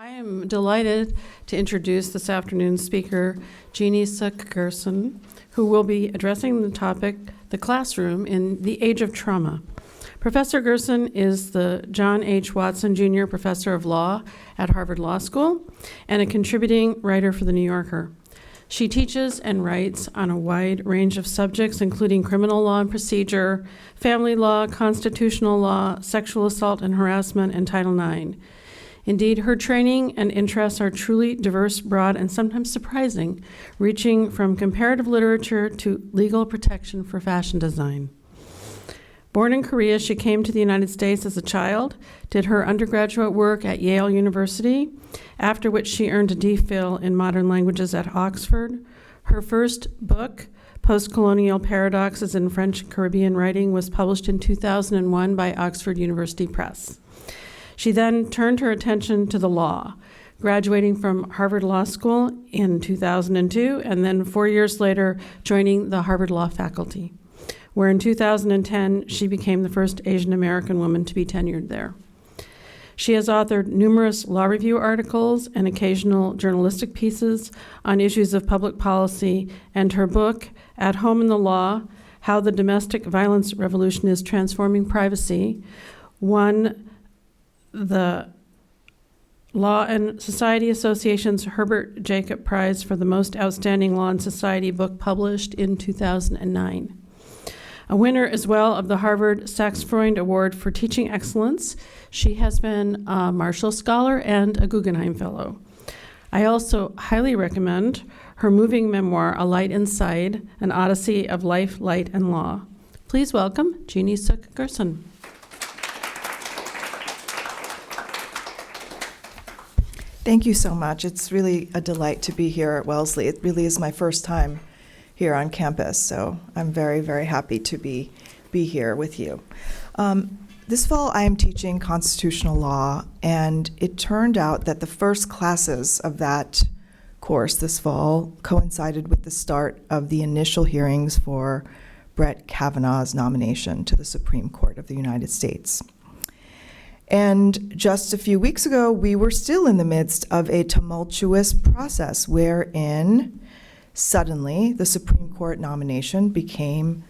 I am delighted to introduce this afternoon's speaker, Jeannie Suk Gersen, who will be addressing the topic, the classroom in the age of trauma. Professor Gersen is the John H. Watson Jr. Professor of Law at Harvard Law School and a contributing writer for The New Yorker. She teaches and writes on a wide range of subjects, including criminal law and procedure, family law, constitutional law, sexual assault and harassment, and Title IX. Indeed, her training and interests are truly diverse, broad, and sometimes surprising, reaching from comparative literature to legal protection for fashion design. Born in Korea, she came to the United States as a child, did her undergraduate work at Yale University, after which she earned a DPhil in modern languages at Oxford. Her first book, Post-Colonial Paradoxes in French and Caribbean Writing, was published in 2001 by Oxford University Press. She then turned her attention to the law, graduating from Harvard Law School in 2002, and then 4 years later, joining the Harvard Law faculty, where in 2010, she became the first Asian American woman to be tenured there. She has authored numerous law review articles and occasional journalistic pieces on issues of public policy, and her book, At Home in the Law, How the Domestic Violence Revolution is Transforming Privacy, won the Law and Society Association's Herbert Jacob Prize for the most outstanding law and society book published in 2009. A winner as well of the Harvard Sacks-Freund Award for Teaching Excellence, she has been a Marshall Scholar and a Guggenheim Fellow. I also highly recommend her moving memoir, A Light Inside, an Odyssey of Life, Light, and Law. Please welcome Jeannie Suk Gersen. Thank you so much. It's really a delight to be here at Wellesley. It really is my first time here on campus, so I'm very, very happy to be here with you. This fall, I am teaching constitutional law, and it turned out that the first classes of that course this fall coincided with the start of the initial hearings for Brett Kavanaugh's nomination to the Supreme Court of the United States. And just a few weeks ago, we were still in the midst of a tumultuous process wherein suddenly the Supreme Court nomination became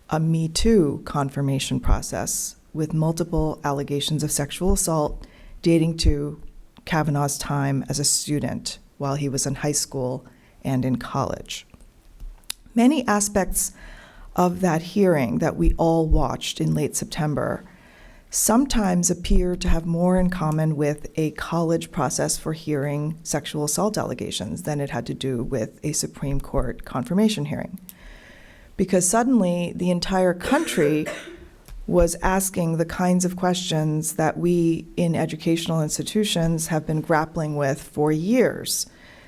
a Me Too confirmation process with multiple allegations of sexual assault dating to Kavanaugh's time as a student while he was in high school and in college. Many aspects of that hearing that we all watched in late September sometimes appear to have more in common with a college process for hearing sexual assault allegations than it had to do with a Supreme Court confirmation hearing. Because suddenly the entire country was asking the kinds of questions that we in educational institutions have been grappling with for years,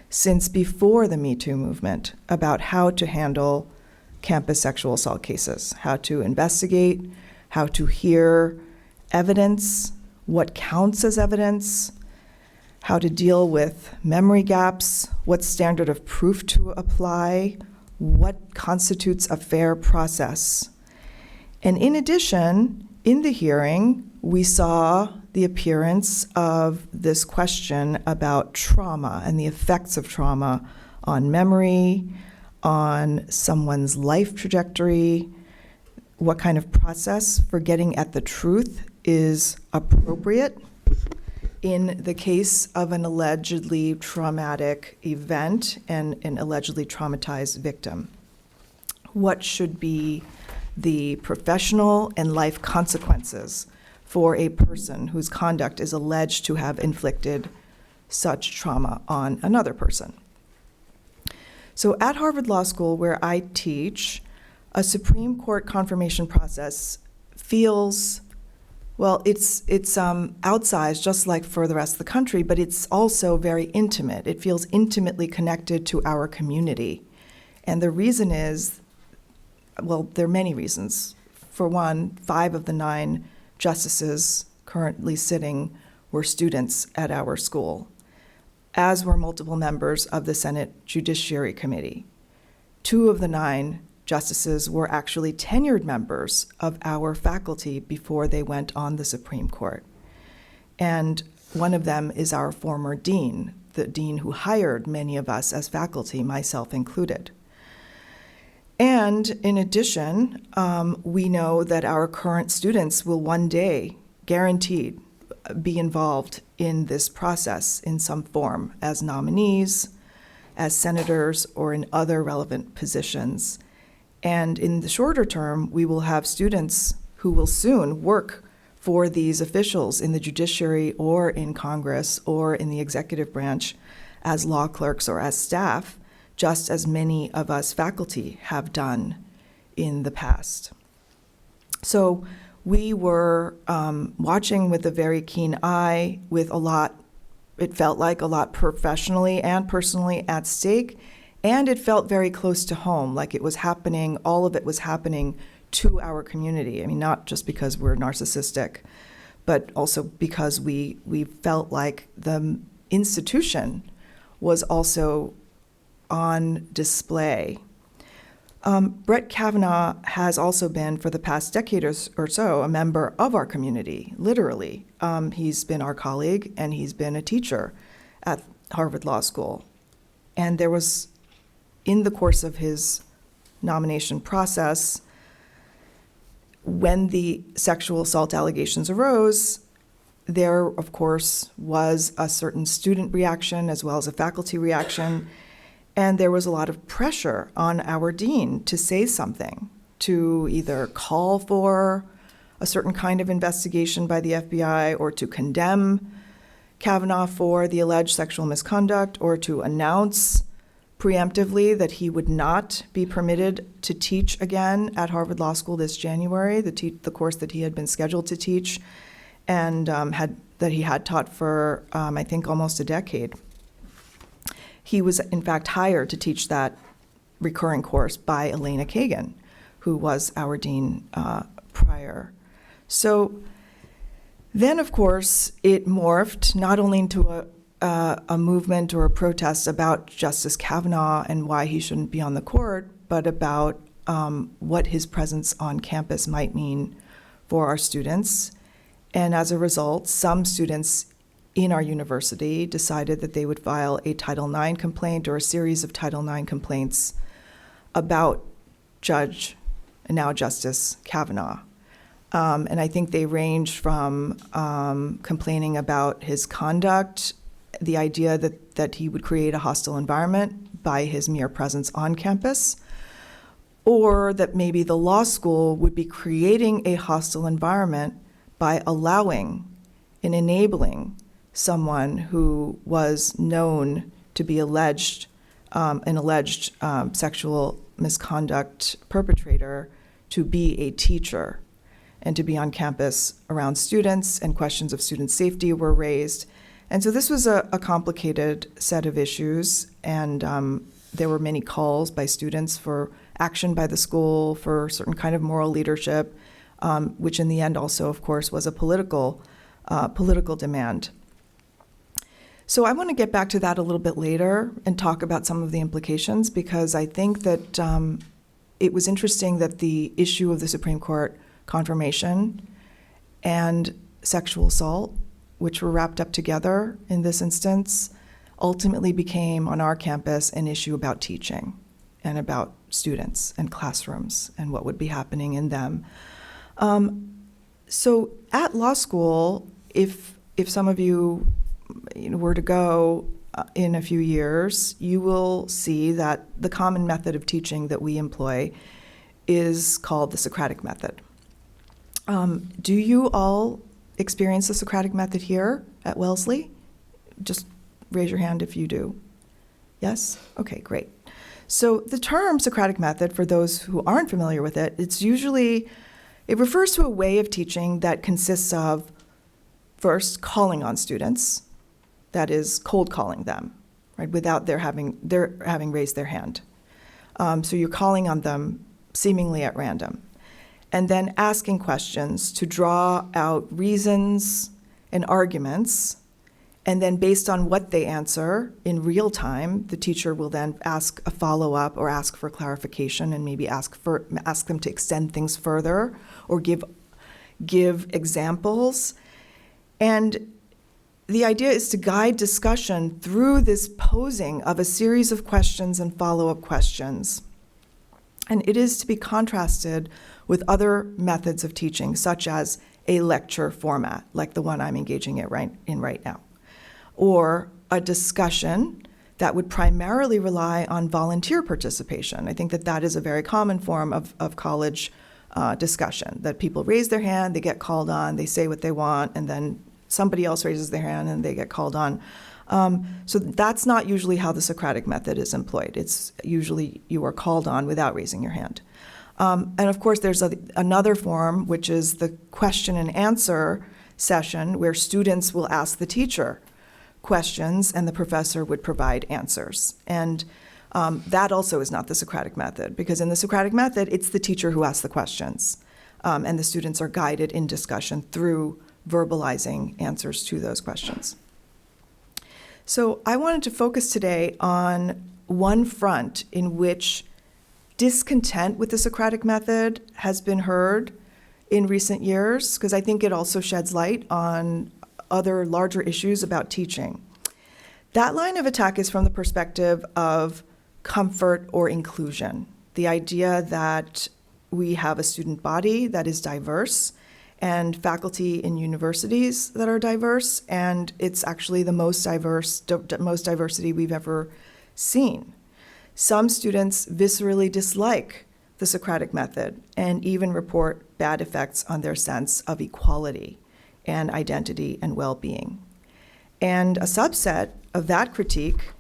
since before the Me Too movement, about how to handle campus sexual assault cases, how to investigate, how to hear evidence, what counts as evidence, how to deal with memory gaps, what standard of proof to apply, what constitutes a fair process. And in addition, in the hearing, we saw the appearance of this question about trauma and the effects of trauma on memory, on someone's life trajectory, what kind of process for getting at the truth is appropriate in the case of an allegedly traumatic event and an allegedly traumatized victim. What should be the professional and life consequences for a person whose conduct is alleged to have inflicted such trauma on another person? So at Harvard Law School, where I teach, a Supreme Court confirmation process feels, well, it's outsized just like for the rest of the country, but it's also very intimate. It feels intimately connected to our community. And the reason is, well, there are many reasons. For one, 5 of the 9 justices currently sitting were students at our school, as were multiple members of the Senate Judiciary Committee. 2 of the 9 justices were actually tenured members of our faculty before they went on the Supreme Court. And One of them is our former dean, the dean who hired many of us as faculty, myself included. And in addition, we know that our current students will one day, guaranteed, be involved in this process in some form as nominees, as senators, or in other relevant positions. And in the shorter term, we will have students who will soon work for these officials in the judiciary or in Congress or in the executive branch as law clerks or as staff, just as many of us faculty have done in the past. So we were watching with a very keen eye, with a lot, it felt like a lot professionally and personally at stake, and it felt very close to home, like it was happening, all of it was happening to our community. I mean, not just because we're narcissistic, but also because we felt like the institution was also on display. Brett Cavanaugh has also been, for the past decade or so, a member of our community, literally. He's been our colleague, and he's been a teacher at Harvard Law School. And there was, in the course of his nomination process, when the sexual assault allegations arose, there, of course, was a certain student reaction as well as a faculty reaction, and there was a lot of pressure on our dean to say something, to either call for a certain kind of investigation by the FBI or to condemn Cavanaugh for the alleged sexual misconduct or to announce preemptively that he would not be permitted to teach again at Harvard Law School this January, the course that he had been scheduled to teach and that he had taught for, I think, almost a decade. He was, in fact, hired to teach that recurring course by Elena Kagan, who was our dean prior. So then, of course, it morphed not only into a movement or a protest about Justice Kavanaugh and why he shouldn't be on the court, but about what his presence on campus might mean for our students. And as a result, some students in our university decided that they would file a Title IX complaint or a series of Title IX complaints about Judge, and now Justice Kavanaugh. And I think they ranged from complaining about his conduct, the idea that he would create a hostile environment by his mere presence on campus, or that maybe the law school would be creating a hostile environment by allowing and enabling someone who was known to be an alleged sexual misconduct perpetrator to be a teacher and to be on campus around students, and questions of student safety were raised. And so this was a complicated set of issues, and there were many calls by students for action by the school, for certain kind of moral leadership, which in the end also, of course, was a political demand. So I want to get back to that a little bit later and talk about some of the implications, because I think that it was interesting that the issue of the Supreme Court confirmation and sexual assault, which were wrapped up together in this instance, ultimately became on our campus an issue about teaching and about students and classrooms and what would be happening in them. So at law school, if some of you were to go in a few years, you will see that the common method of teaching that we employ is called the Socratic Method. Do you all experience the Socratic Method here at Wellesley? Just raise your hand if you do. Yes? Okay, great. So the term Socratic Method, for those who aren't familiar with it, it refers to a way of teaching that consists of first calling on students, that is, cold calling them, right, without their having raised their hand. So you're calling on them seemingly at random, and then asking questions to draw out reasons and arguments, and then based on what they answer in real time, the teacher will then ask a follow-up or ask for clarification, and maybe ask them to extend things further or give examples. And the idea is to guide discussion through this posing of a series of questions and follow-up questions. And it is to be contrasted with other methods of teaching, such as a lecture format, like the one I'm engaging in right now, or a discussion that would primarily rely on volunteer participation. I think that that is a very common form of college discussion, that people raise their hand, they get called on, they say what they want, and then somebody else raises their hand and they get called on. So that's not usually how the Socratic method is employed. It's usually you are called on without raising your hand. And of course, there's another form, which is the question and answer session, where students will ask the teacher questions and the professor would provide answers. And that also is not the Socratic method, because in the Socratic method, it's the teacher who asks the questions, and the students are guided in discussion through verbalizing answers to those questions. So I wanted to focus today on one front in which discontent with the Socratic method has been heard in recent years, because I think it also sheds light on other larger issues about teaching. That line of attack is from the perspective of comfort or inclusion, the idea that we have a student body that is diverse and faculty in universities that are diverse, and it's actually the most diversity we've ever seen. Some students viscerally dislike the Socratic method and even report bad effects on their sense of equality and identity and well-being. And a subset of that critique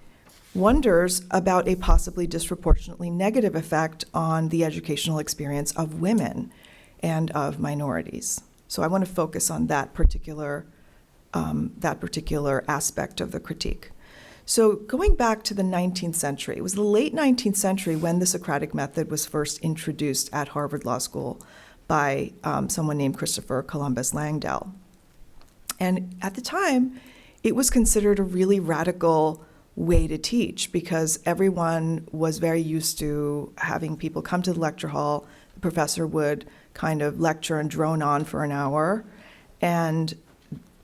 wonders about a possibly disproportionately negative effect on the educational experience of women and of minorities. So I want to focus on that particular aspect of the critique. So going back to the 19th century, it was the late 19th century when the Socratic method was first introduced at Harvard Law School by someone named Christopher Columbus Langdell. And at the time, it was considered a really radical way to teach, because everyone was very used to having people come to the lecture hall. The professor would kind of lecture and drone on for an hour, and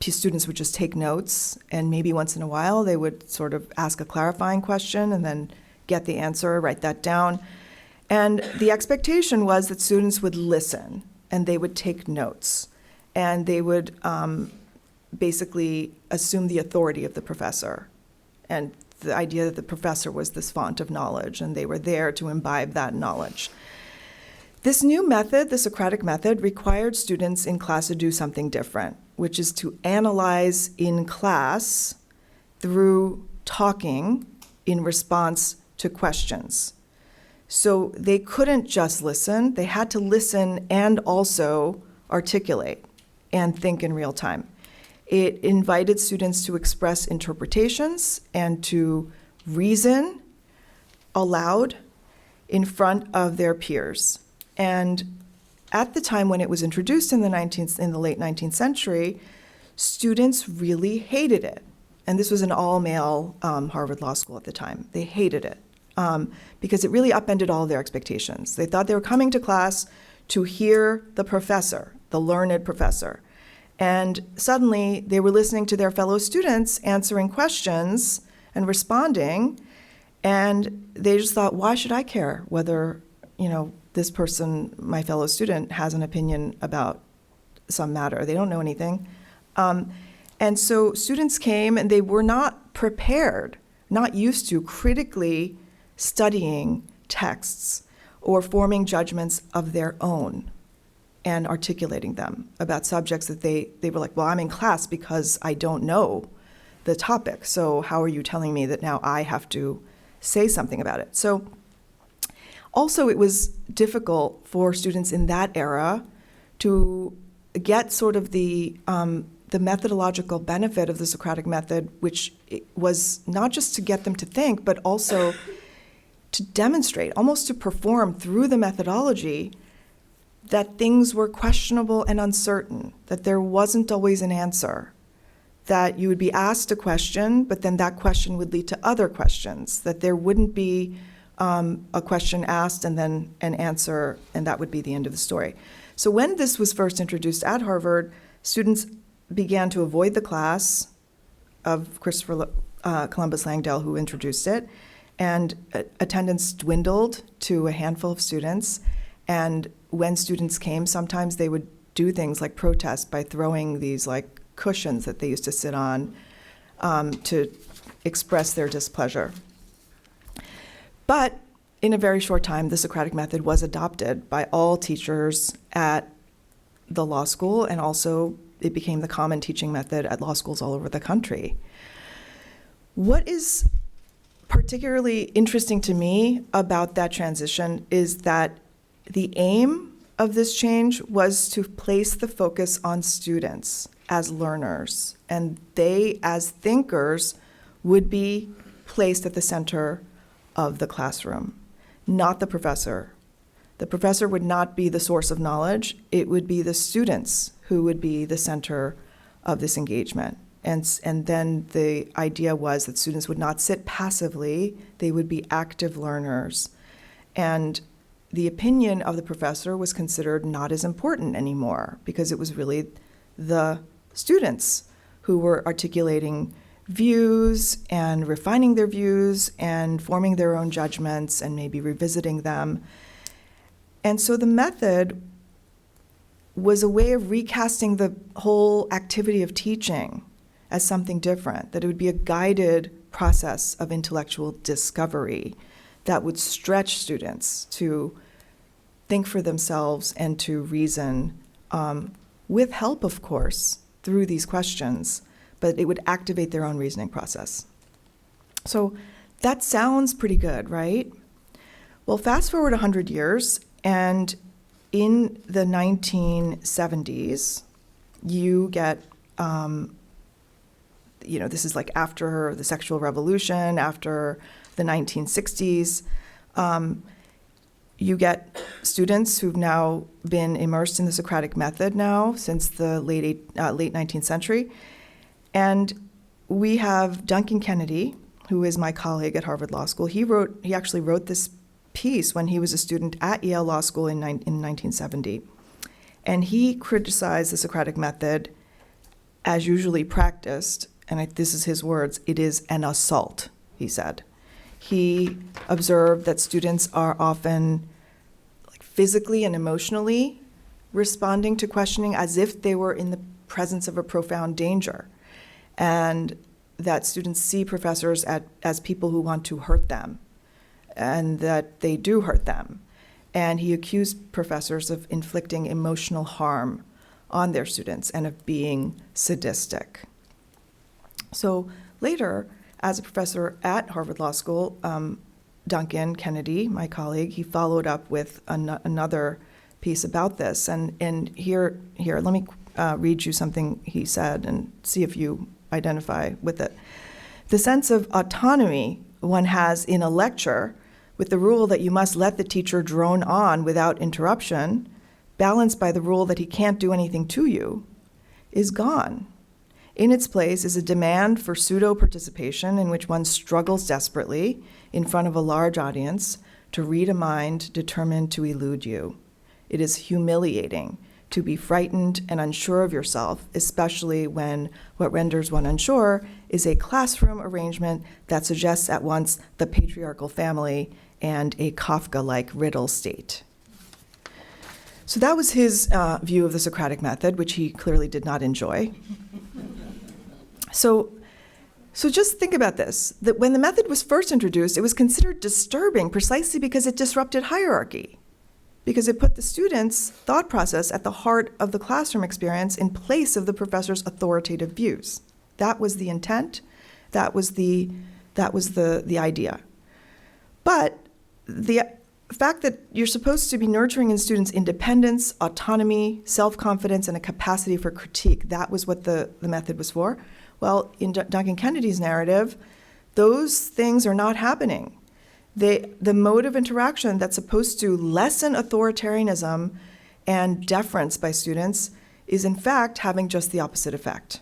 students would just take notes, and maybe once in a while they would sort of ask a clarifying question and then get the answer, write that down. And the expectation was that students would listen and they would take notes, and they would basically assume the authority of the professor, and the idea that the professor was this font of knowledge and they were there to imbibe that knowledge. This new method, the Socratic method, required students in class to do something different, which is to analyze in class through talking in response to questions. So they couldn't just listen, they had to listen and also articulate and think in real time. It invited students to express interpretations and to reason aloud in front of their peers. And at the time when it was introduced in the late 19th century, students really hated it. And this was an all-male Harvard Law School at the time. They hated it because it really upended all their expectations. They thought they were coming to class to hear the professor, the learned professor. And suddenly they were listening to their fellow students answering questions and responding, and they just thought, why should I care whether, this person, my fellow student, has an opinion about some matter? They don't know anything. And so students came and they were not prepared, not used to critically studying texts or forming judgments of their own and articulating them about subjects that they were like, well, I'm in class because I don't know the topic, so how are you telling me that now I have to say something about it? So also it was difficult for students in that era to get sort of the methodological benefit of the Socratic method, which was not just to get them to think, but also to demonstrate, almost to perform through the methodology, that things were questionable and uncertain, that there wasn't always an answer, that you would be asked a question, but then that question would lead to other questions, that there wouldn't be a question asked and then an answer, and that would be the end of the story. So when this was first introduced at Harvard, students began to avoid the class, of Christopher Columbus Langdale, who introduced it, and attendance dwindled to a handful of students. And when students came, sometimes they would do things like protest by throwing these like cushions that they used to sit on to express their displeasure. But in a very short time, the Socratic Method was adopted by all teachers at the law school, and also it became the common teaching method at law schools all over the country. What is particularly interesting to me about that transition is that the aim of this change was to place the focus on students as learners, and they, as thinkers, would be placed at the center of the classroom, not the professor. The professor would not be the source of knowledge. It would be the students who would be the center of this engagement. And then the idea was that students would not sit passively, they would be active learners. And the opinion of the professor was considered not as important anymore, because it was really the students who were articulating views and refining their views and forming their own judgments and maybe revisiting them. And so the method was a way of recasting the whole activity of teaching as something different, that it would be a guided process of intellectual discovery that would stretch students to think for themselves and to reason, with help, of course, through these questions, but it would activate their own reasoning process. So that sounds pretty good, right? Well, fast forward 100 years, and in the 1970s, you get, this is like after the sexual revolution, after the 1960s, you get students who've now been immersed in the Socratic Method now since the late 19th century. And we have Duncan Kennedy, who is my colleague at Harvard Law School. He actually wrote this piece when he was a student at Yale Law School in 1970. And he criticized the Socratic Method as usually practiced, and this is his words, "It is an assault," he said. He observed that students are often physically and emotionally responding to questioning as if they were in the presence of a profound danger, and that students see professors as people who want to hurt them, and that they do hurt them. And he accused professors of inflicting emotional harm on their students and of being sadistic. So later, as a professor at Harvard Law School, Duncan Kennedy, my colleague, he followed up with another piece about this. And here, let me read you something he said and see if you identify with it. "The sense of autonomy one has in a lecture, with the rule that you must let the teacher drone on without interruption, balanced by the rule that he can't do anything to you, is gone. In its place is a demand for pseudo-participation in which one struggles desperately in front of a large audience to read a mind determined to elude you. It is humiliating to be frightened and unsure of yourself, especially when what renders one unsure is a classroom arrangement that suggests at once the patriarchal family and a Kafka-like riddle state." So that was his view of the Socratic Method, which he clearly did not enjoy. So just think about this, that when the method was first introduced, it was considered disturbing precisely because it disrupted hierarchy, because it put the students' thought process at the heart of the classroom experience in place of the professor's authoritative views. That was the intent, that was the idea. But the fact that you're supposed to be nurturing in students independence, autonomy, self-confidence, and a capacity for critique, that was what the method was for. Well, in Duncan Kennedy's narrative, those things are not happening. The mode of interaction that's supposed to lessen authoritarianism and deference by students is in fact having just the opposite effect.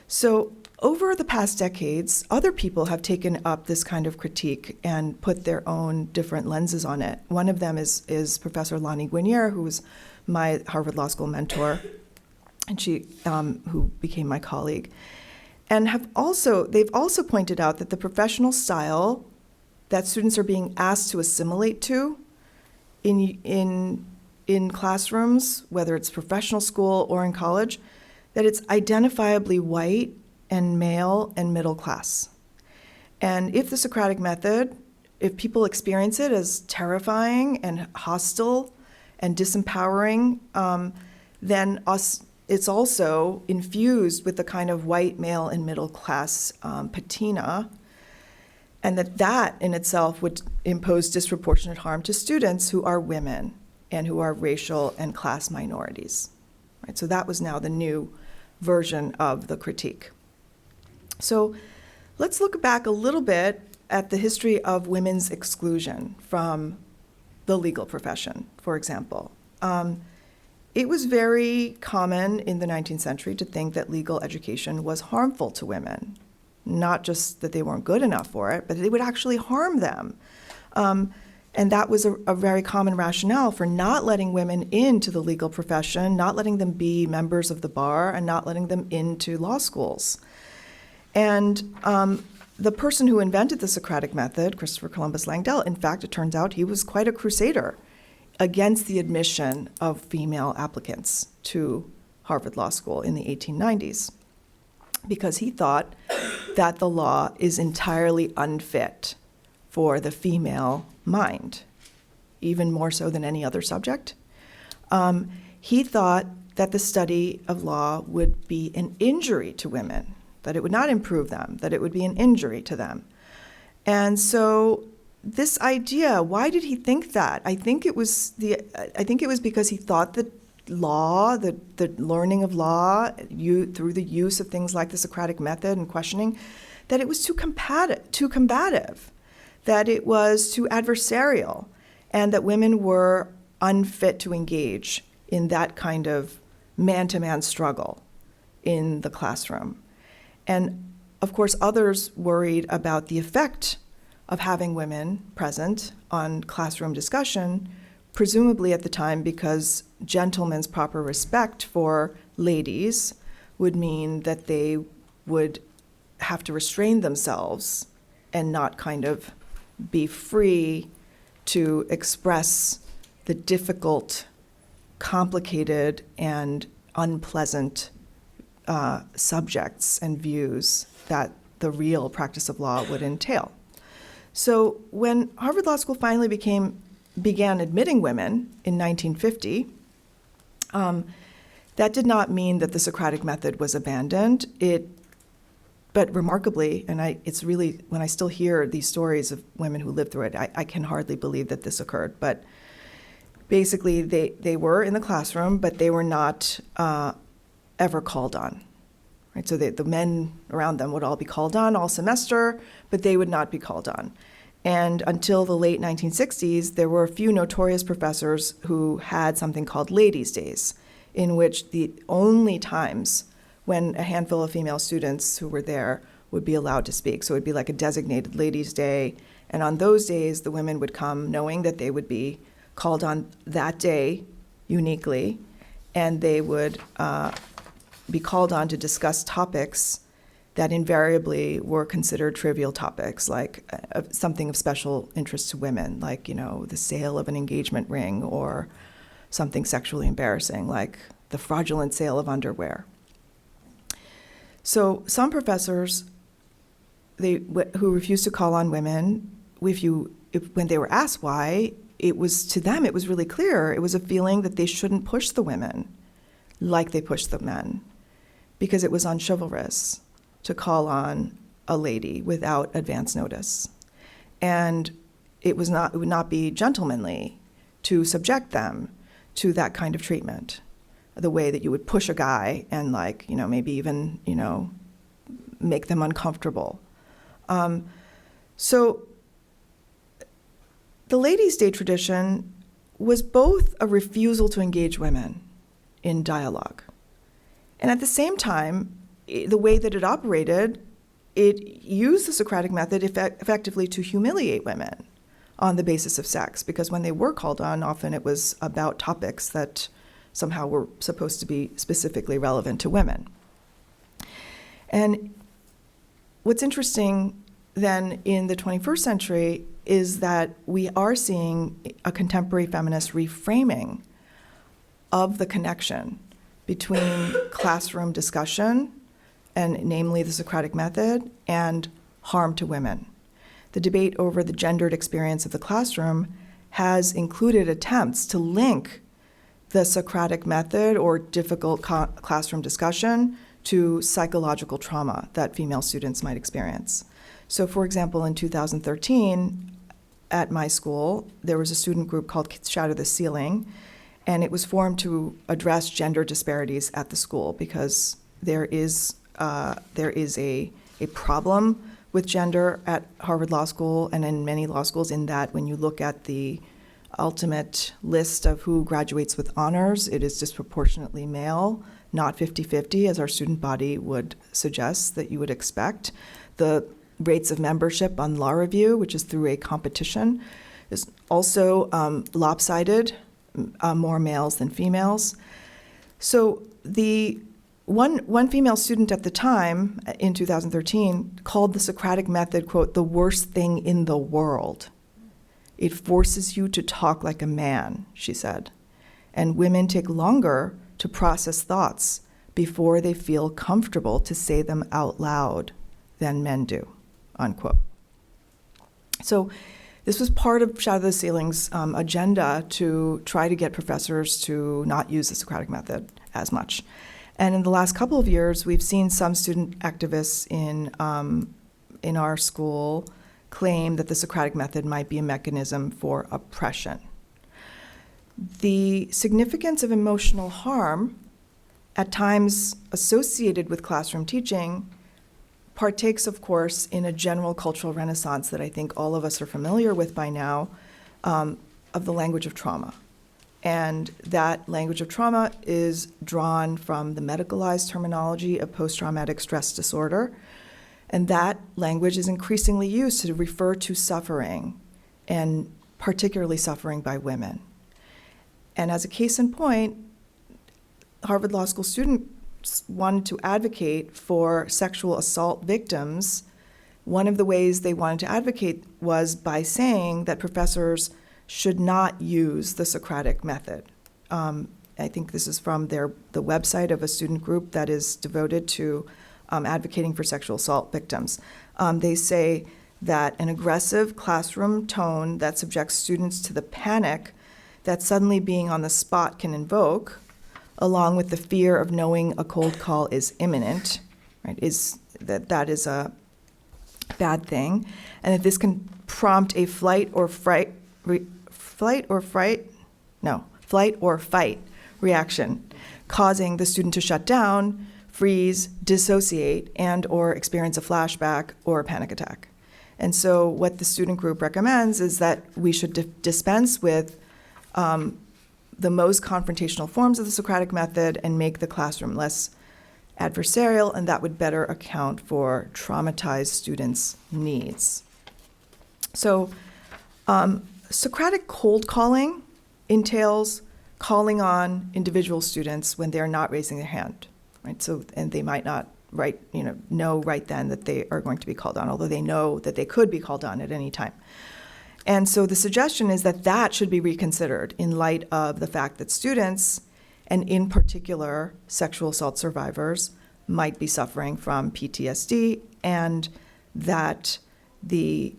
So over the past decades, other people have taken up this kind of critique and put their own different lenses on it. One of them is Professor Lani Guinier, who was my Harvard Law School mentor, and she who became my colleague. And they've also pointed out that the professional style that students are being asked to assimilate to in classrooms, whether it's professional school or in college, that it's identifiably white and male and middle class. And if the Socratic Method, if people experience it as terrifying and hostile and disempowering, then it's also infused with the kind of white male and middle class patina, and that in itself would impose disproportionate harm to students who are women and who are racial and class minorities. Right? So that was now the new version of the critique. So let's look back a little bit at the history of women's exclusion from the legal profession, for example. It was very common in the 19th century to think that legal education was harmful to women, not just that they weren't good enough for it, but that it would actually harm them. And that was a very common rationale for not letting women into the legal profession, not letting them be members of the bar, and not letting them into law schools. And the person who invented the Socratic Method, Christopher Columbus Langdell, in fact, it turns out he was quite a crusader against the admission of female applicants to Harvard Law School in the 1890s, because he thought that the law is entirely unfit for the female mind, even more so than any other subject. He thought that the study of law would be an injury to women, that it would not improve them, that it would be an injury to them. And so this idea, why did he think that? I think it was because he thought that law, the learning of law, through the use of things like the Socratic Method and questioning, that it was too combative, that it was too adversarial, and that women were unfit to engage in that kind of man-to-man struggle in the classroom. And of course, others worried about the effect of having women present on classroom discussion, presumably at the time because gentlemen's proper respect for ladies would mean that they would have to restrain themselves and not kind of be free to express the difficult, complicated, and unpleasant subjects and views that the real practice of law would entail. So when Harvard Law School finally began admitting women in 1950, that did not mean that the Socratic Method was abandoned. But remarkably, and it's really, when I still hear these stories of women who lived through it, I can hardly believe that this occurred. But basically, they were in the classroom, but they were not ever called on. Right? So the men around them would all be called on all semester, but they would not be called on. And until the late 1960s, there were a few notorious professors who had something called Ladies' Days, in which the only times when a handful of female students who were there would be allowed to speak. So it would be like a designated Ladies' Day. And on those days, the women would come knowing that they would be called on that day uniquely, and they would be called on to discuss topics that invariably were considered trivial topics, like something of special interest to women, like, the sale of an engagement ring, or something sexually embarrassing, like the fraudulent sale of underwear. So some professors, who refused to call on women, when they were asked why, to them it was really clear. It was a feeling that they shouldn't push the women like they pushed the men, because it was unchivalrous to call on a lady without advance notice. And it would not be gentlemanly to subject them to that kind of treatment, the way that you would push a guy and maybe even, make them uncomfortable. So the Ladies' Day tradition was both a refusal to engage women in dialogue, and at the same time, the way that it operated, it used the Socratic Method effectively to humiliate women on the basis of sex, because when they were called on, often it was about topics that somehow were supposed to be specifically relevant to women. And what's interesting then in the 21st century is that we are seeing a contemporary feminist reframing of the connection between classroom discussion, and namely the Socratic Method, and harm to women. The debate over the gendered experience of the classroom has included attempts to link the Socratic Method or difficult classroom discussion to psychological trauma that female students might experience. So, for example, in 2013, at my school, there was a student group called Shatter the Ceiling, and it was formed to address gender disparities at the school because there is a problem with gender at Harvard Law School and in many law schools, in that when you look at the ultimate list of who graduates with honors, it is disproportionately male, not 50-50, as our student body would suggest that you would expect. The rates of membership on Law Review, which is through a competition, is also lopsided, more males than females. So the one female student at the time, in 2013, called the Socratic Method, quote, the worst thing in the world. It forces you to talk like a man, she said. And women take longer to process thoughts before they feel comfortable to say them out loud than men do, unquote. So this was part of Shatter the Ceiling's agenda to try to get professors to not use the Socratic Method as much. And in the last couple of years, we've seen some student activists in our school claim that the Socratic Method might be a mechanism for oppression. The significance of emotional harm, at times associated with classroom teaching, partakes, of course, in a general cultural renaissance that I think all of us are familiar with by now, of the language of trauma. And that language of trauma is drawn from the medicalized terminology of post-traumatic stress disorder. And that language is increasingly used to refer to suffering, and particularly suffering by women. And as a case in point, Harvard Law School students wanted to advocate for sexual assault victims. One of the ways they wanted to advocate was by saying that professors should not use the Socratic Method. I think this is from the website of a student group that is devoted to advocating for sexual assault victims. They say that an aggressive classroom tone that subjects students to the panic that suddenly being on the spot can invoke, along with the fear of knowing a cold call is imminent, right, that is a bad thing, and that this can prompt a flight or fight reaction, causing the student to shut down, freeze, dissociate, and or experience a flashback or a panic attack. And so what the student group recommends is that we should dispense with the most confrontational forms of the Socratic Method and make the classroom less adversarial, and that would better account for traumatized students' needs. So Socratic cold calling entails calling on individual students when they're not raising their hand, right? So, and they might not know right then that they are going to be called on, although they know that they could be called on at any time. And so the suggestion is that that should be reconsidered in light of the fact that students, and in particular sexual assault survivors, might be suffering from PTSD, and that the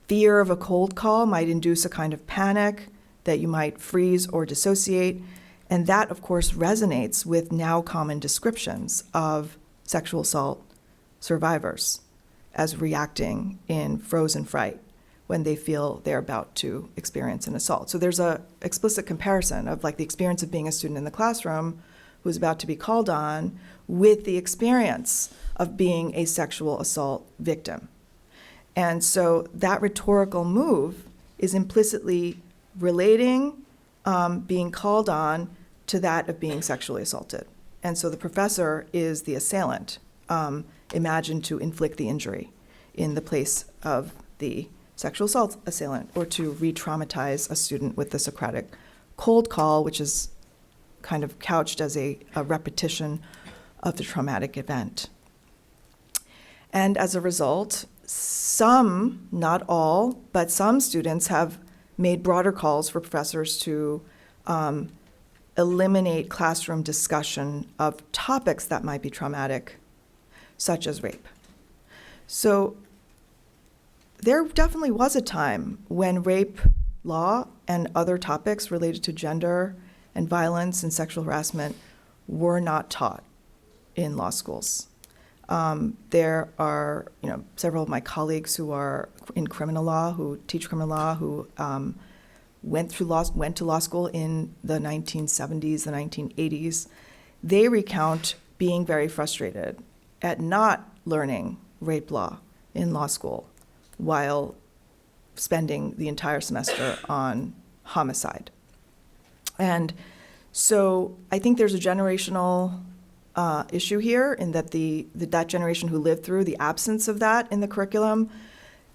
fear of a cold call might induce a kind of panic, that you might freeze or dissociate. And that, of course, resonates with now common descriptions of sexual assault survivors as reacting in frozen fright when they feel they're about to experience an assault. So there's a explicit comparison of like the experience of being a student in the classroom who's about to be called on with the experience of being a sexual assault victim. And so that rhetorical move is implicitly relating being called on to that of being sexually assaulted. And so the professor is the assailant, imagined to inflict the injury in the place of the sexual assault assailant, or to re-traumatize a student with the Socratic cold call, which is kind of couched as a repetition of the traumatic event. And as a result, some, not all, but some students have made broader calls for professors to eliminate classroom discussion of topics that might be traumatic, such as rape. So there definitely was a time when rape law and other topics related to gender and violence and sexual harassment were not taught in law schools. There are, several of my colleagues who are in criminal law, who teach criminal law, who went to law school in the 1970s, the 1980s. They recount being very frustrated at not learning rape law in law school while spending the entire semester on homicide. And so I think there's a generational issue here in that that generation who lived through the absence of that in the curriculum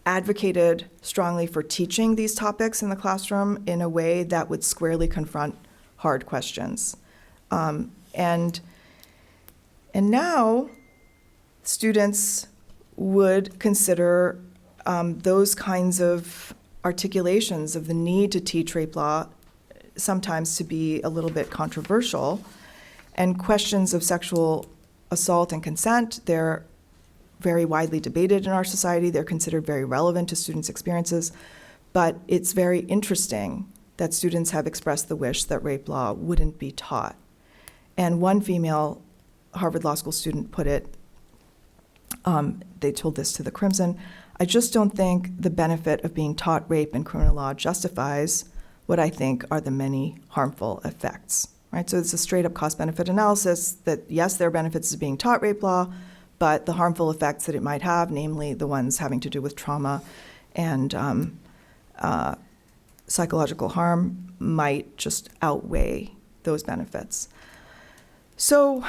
advocated strongly for teaching these topics in the classroom in a way that would squarely confront hard questions. And now students would consider those kinds of articulations of the need to teach rape law sometimes to be a little bit controversial. And questions of sexual assault and consent, they're very widely debated in our society. They're considered very relevant to students' experiences. But it's very interesting that students have expressed the wish that rape law wouldn't be taught. And one female Harvard Law School student put it, they told this to the Crimson, "I just don't think the benefit of being taught rape in criminal law justifies what I think are the many harmful effects." Right? So it's a straight-up cost-benefit analysis that, yes, there are benefits of being taught rape law, but the harmful effects that it might have, namely the ones having to do with trauma and psychological harm, might just outweigh those benefits. So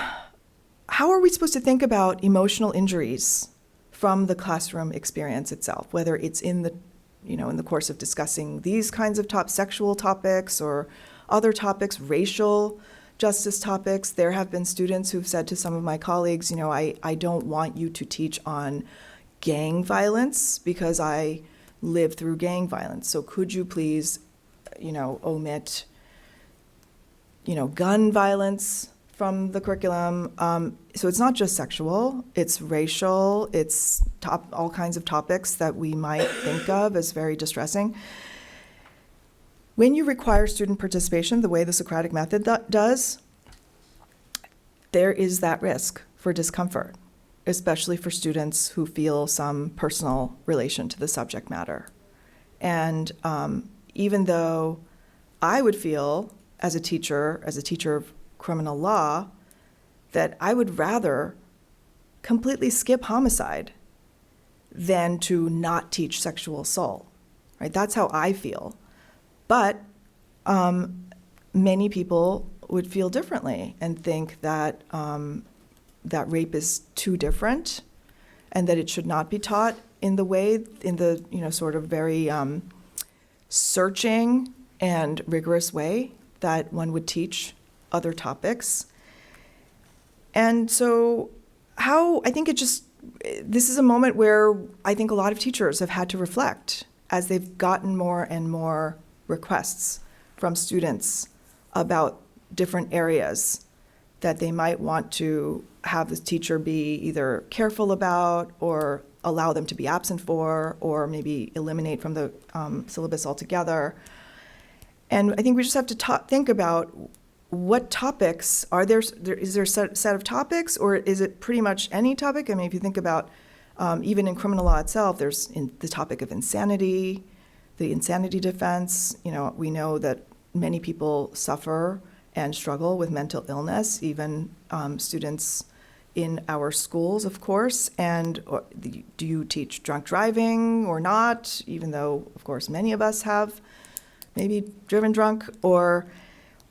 how are we supposed to think about emotional injuries from the classroom experience itself, whether it's in the course of discussing these kinds of sexual topics or other topics, racial justice topics? There have been students who've said to some of my colleagues, I don't want you to teach on gang violence because I lived through gang violence. So could you please, omit, gun violence from the curriculum? So it's not just sexual, it's racial, it's all kinds of topics that we might think of as very distressing. When you require student participation the way the Socratic Method does, there is that risk for discomfort, especially for students who feel some personal relation to the subject matter. And even though I would feel, as a teacher of criminal law, that I would rather completely skip homicide than to not teach sexual assault, right? That's how I feel. But many people would feel differently and think that that rape is too different and that it should not be taught in the sort of very searching and rigorous way that one would teach other topics. And so this is a moment where I think a lot of teachers have had to reflect as they've gotten more and more requests from students about different areas that they might want to have the teacher be either careful about or allow them to be absent for, or maybe eliminate from the syllabus altogether. And I think we just have to think about what topics are there. Is there a set of topics, or is it pretty much any topic? I mean, if you think about even in criminal law itself, there's the topic of insanity, the insanity defense. We know that many people suffer and struggle with mental illness, even students in our schools, of course. And do you teach drunk driving or not, even though, of course, many of us have maybe driven drunk? Or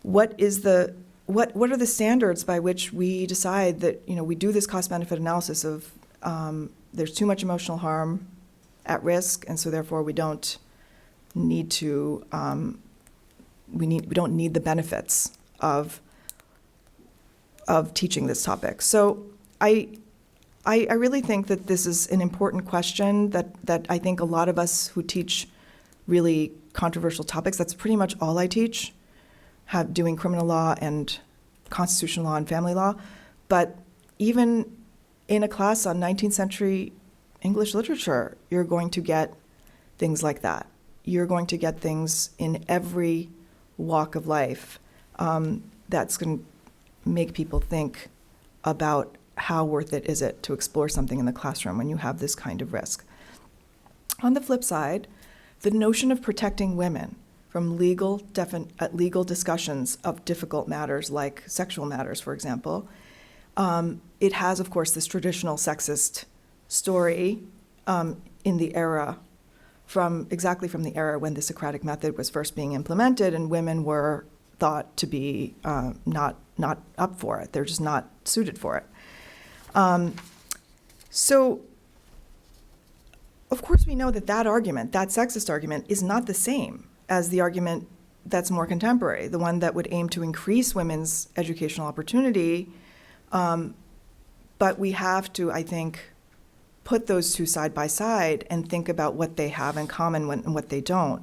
what are the standards by which we decide that, we do this cost-benefit analysis of there's too much emotional harm at risk, and so therefore we don't need to we don't need the benefits of teaching this topic. So I really think that this is an important question that I think a lot of us who teach really controversial topics, that's pretty much all I teach, doing criminal law and constitutional law and family law. But even in a class on 19th century English literature, you're going to get things like that. You're going to get things in every walk of life that's going to make people think about how worth it is it to explore something in the classroom when you have this kind of risk. On the flip side, the notion of protecting women from legal discussions of difficult matters like sexual matters, for example, it has, of course, this traditional sexist story in the era, exactly from the era when the Socratic Method was first being implemented, and women were thought to be not up for it. They're just not suited for it. So, of course, we know that argument, that sexist argument, is not the same as the argument that's more contemporary, the one that would aim to increase women's educational opportunity. But we have to, I think, put those two side by side and think about what they have in common and what they don't.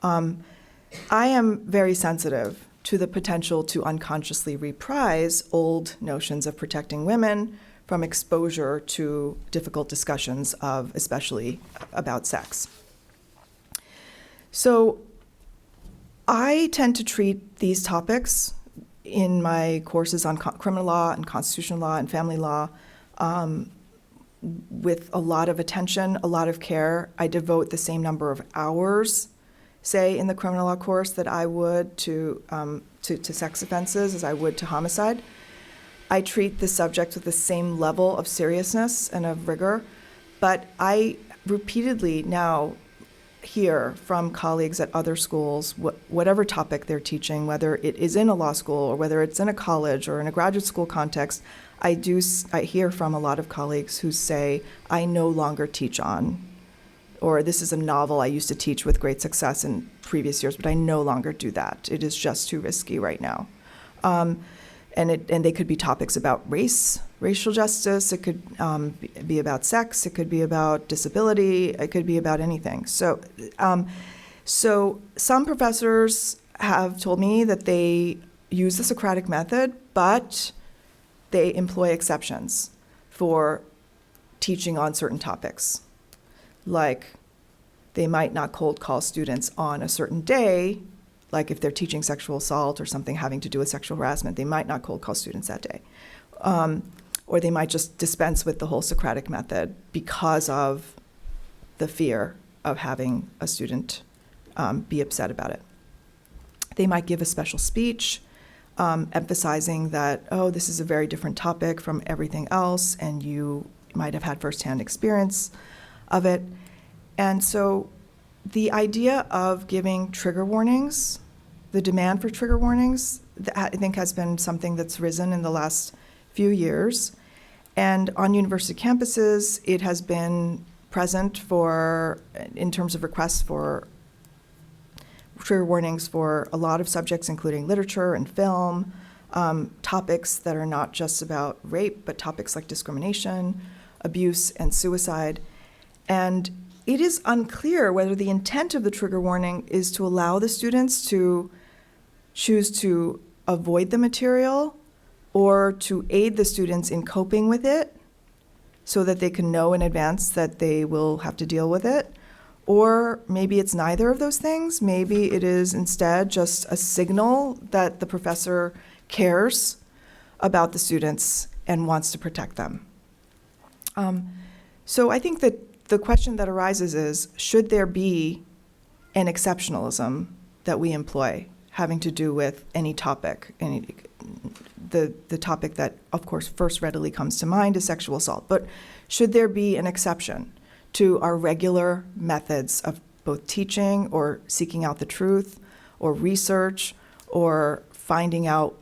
I am very sensitive to the potential to unconsciously reprise old notions of protecting women from exposure to difficult discussions of, especially about sex. So I tend to treat these topics in my courses on criminal law and constitutional law and family law with a lot of attention, a lot of care. I devote the same number of hours, say, in the criminal law course that I would to sex offenses as I would to homicide. I treat the subject with the same level of seriousness and of rigor, but I repeatedly now hear from colleagues at other schools, whatever topic they're teaching, whether it is in a law school or whether it's in a college or in a graduate school context, I hear from a lot of colleagues who say, I no longer teach on, or this is a novel I used to teach with great success in previous years, but I no longer do that. It is just too risky right now. And they could be topics about racial justice. It could be about sex. It could be about disability. It could be about anything. So some professors have told me that they use the Socratic Method, but they employ exceptions for teaching on certain topics. Like they might not cold call students on a certain day. Like if they're teaching sexual assault or something having to do with sexual harassment, they might not cold call students that day. Or they might just dispense with the whole Socratic Method because of the fear of having a student be upset about it. They might give a special speech emphasizing that, oh, this is a very different topic from everything else, and you might have had firsthand experience of it. And so the idea of giving trigger warnings, the demand for trigger warnings, I think has been something that's risen in the last few years. And on university campuses, it has been present in terms of requests for trigger warnings for a lot of subjects, including literature and film, topics that are not just about rape, but topics like discrimination, abuse, and suicide. And it is unclear whether the intent of the trigger warning is to allow the students to choose to avoid the material or to aid the students in coping with it so that they can know in advance that they will have to deal with it. Or maybe it's neither of those things. Maybe it is instead just a signal that the professor cares about the students and wants to protect them. So I think that the question that arises is, should there be an exceptionalism that we employ having to do with any topic? The topic that, of course, first readily comes to mind is sexual assault. But should there be an exception to our regular methods of both teaching or seeking out the truth or research or finding out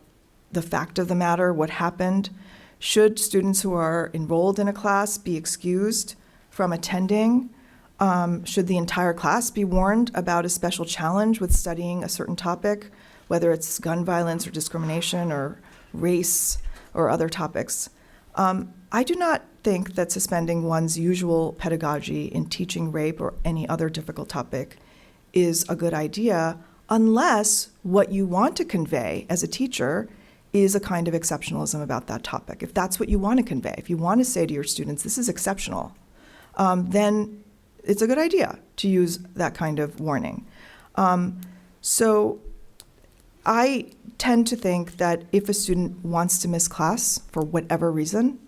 the fact of the matter, what happened? Should students who are enrolled in a class be excused from attending? Should the entire class be warned about a special challenge with studying a certain topic, whether it's gun violence or discrimination or race or other topics? I do not think that suspending one's usual pedagogy in teaching rape or any other difficult topic is a good idea unless what you want to convey as a teacher is a kind of exceptionalism about that topic. If that's what you want to convey, if you want to say to your students, this is exceptional, then it's a good idea to use that kind of warning. So I tend to think that if a student wants to miss class for whatever reason,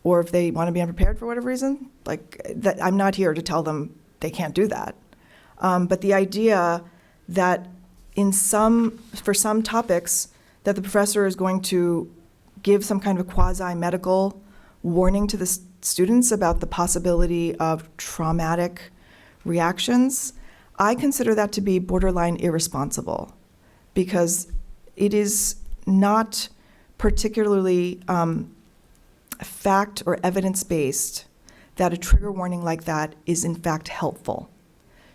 or if they want to be unprepared for whatever reason, like that, I'm not here to tell them they can't do that. But the idea that for some topics, that the professor is going to give some kind of quasi-medical warning to the students about the possibility of traumatic reactions, I consider that to be borderline irresponsible, because it is not particularly fact or evidence-based that a trigger warning like that is in fact helpful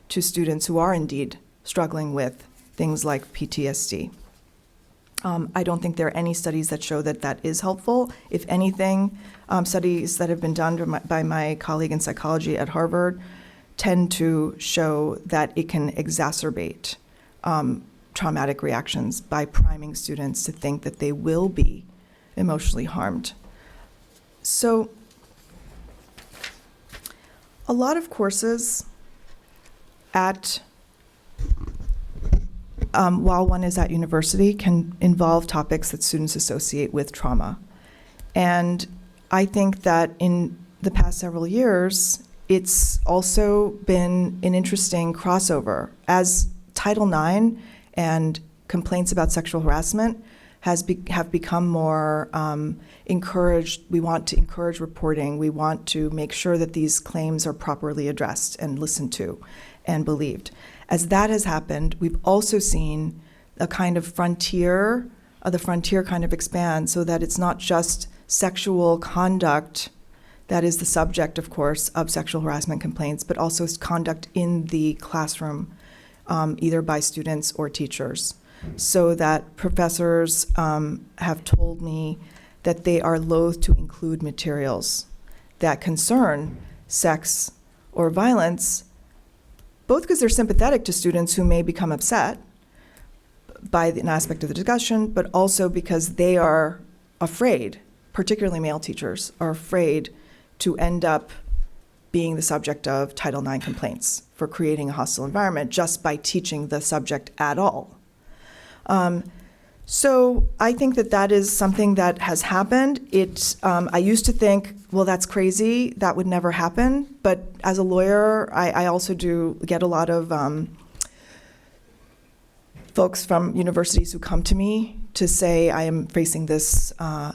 to students who are indeed struggling with things like PTSD. I don't think there are any studies that show that that is helpful. If anything, studies that have been done by my colleague in psychology at Harvard tend to show that it can exacerbate traumatic reactions by priming students to think that they will be emotionally harmed. So a lot of courses while one is at university can involve topics that students associate with trauma. And I think that in the past several years, it's also been an interesting crossover. As Title IX and complaints about sexual harassment have become more encouraged, we want to encourage reporting. We want to make sure that these claims are properly addressed and listened to and believed. As that has happened, we've also seen a kind of frontier, the frontier kind of expand, so that it's not just sexual conduct that is the subject, of course, of sexual harassment complaints, but also conduct in the classroom, either by students or teachers. So that professors have told me that they are loath to include materials that concern sex or violence, both because they're sympathetic to students who may become upset by an aspect of the discussion, but also because they are afraid, particularly male teachers, are afraid to end up being the subject of Title IX complaints for creating a hostile environment just by teaching the subject at all. So I think that that is something that has happened. I used to think, well, that's crazy, that would never happen. But as a lawyer, I also do get a lot of folks from universities who come to me to say, I am facing this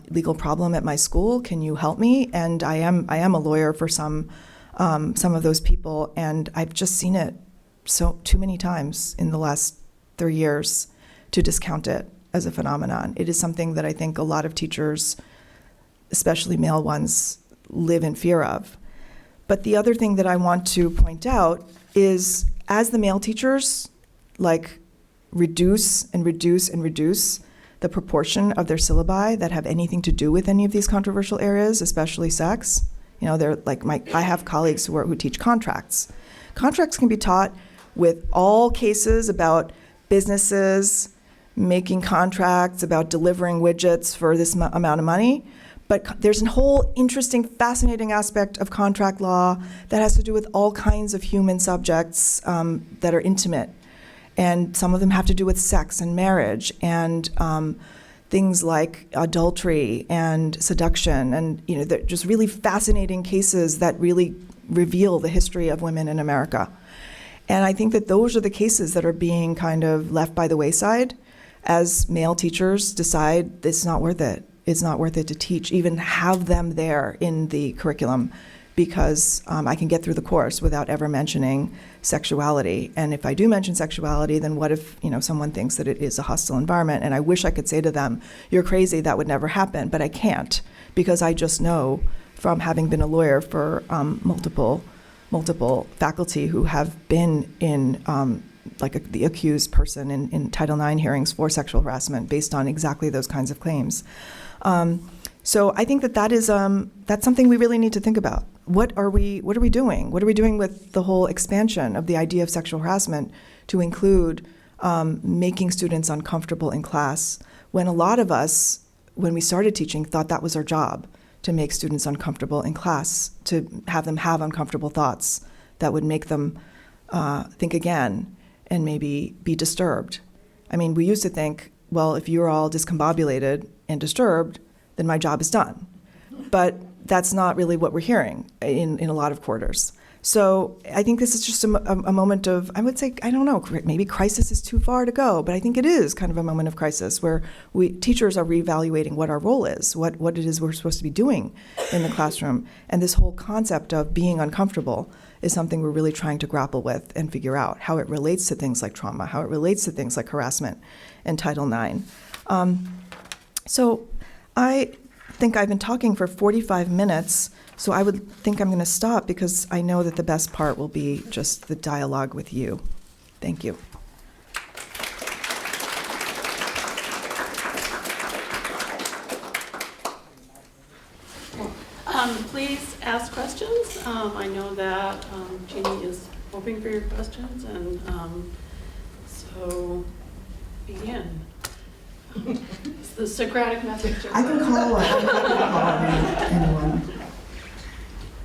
legal problem at my school, can you help me? And I am a lawyer for some of those people, and I've just seen it too many times in the last 3 years to discount it as a phenomenon. It is something that I think a lot of teachers, especially male ones, live in fear of. But the other thing that I want to point out is, as the male teachers reduce the proportion of their syllabi that have anything to do with any of these controversial areas, especially sex. They're like I have colleagues who teach contracts. Contracts can be taught with all cases about businesses making contracts, about delivering widgets for this amount of money. But there's a whole interesting, fascinating aspect of contract law that has to do with all kinds of human subjects that are intimate. And some of them have to do with sex and marriage and things like adultery and seduction. And they're just really fascinating cases that really reveal the history of women in America. And I think that those are the cases that are being kind of left by the wayside as male teachers decide it's not worth it. It's not worth it to teach, even have them there in the curriculum, because I can get through the course without ever mentioning sexuality. And if I do mention sexuality, then what if someone thinks that it is a hostile environment? And I wish I could say to them, you're crazy, that would never happen. But I can't, because I just know from having been a lawyer for multiple faculty who have been in the accused person in Title IX hearings for sexual harassment based on exactly those kinds of claims. So I think that's something we really need to think about. What are we doing? What are we doing with the whole expansion of the idea of sexual harassment to include making students uncomfortable in class, when a lot of us, when we started teaching, thought that was our job, to make students uncomfortable in class, to have them have uncomfortable thoughts that would make them think again and maybe be disturbed. I mean, we used to think, well, if you're all discombobulated and disturbed, then my job is done. But that's not really what we're hearing in a lot of quarters. So I think this is just a moment of, I would say, I don't know, maybe crisis is too far to go, but I think it is kind of a moment of crisis where teachers are reevaluating what our role is, what it is we're supposed to be doing in the classroom. And this whole concept of being uncomfortable is something we're really trying to grapple with and figure out how it relates to things like trauma, how it relates to things like harassment and Title IX. So I think I've been talking for 45 minutes, so I would think I'm going to stop because I know that the best part will be just the dialogue with you. Thank you. Please ask questions. I know that Jeannie is hoping for your questions, and so begin. It's the Socratic Method. I can call anyone.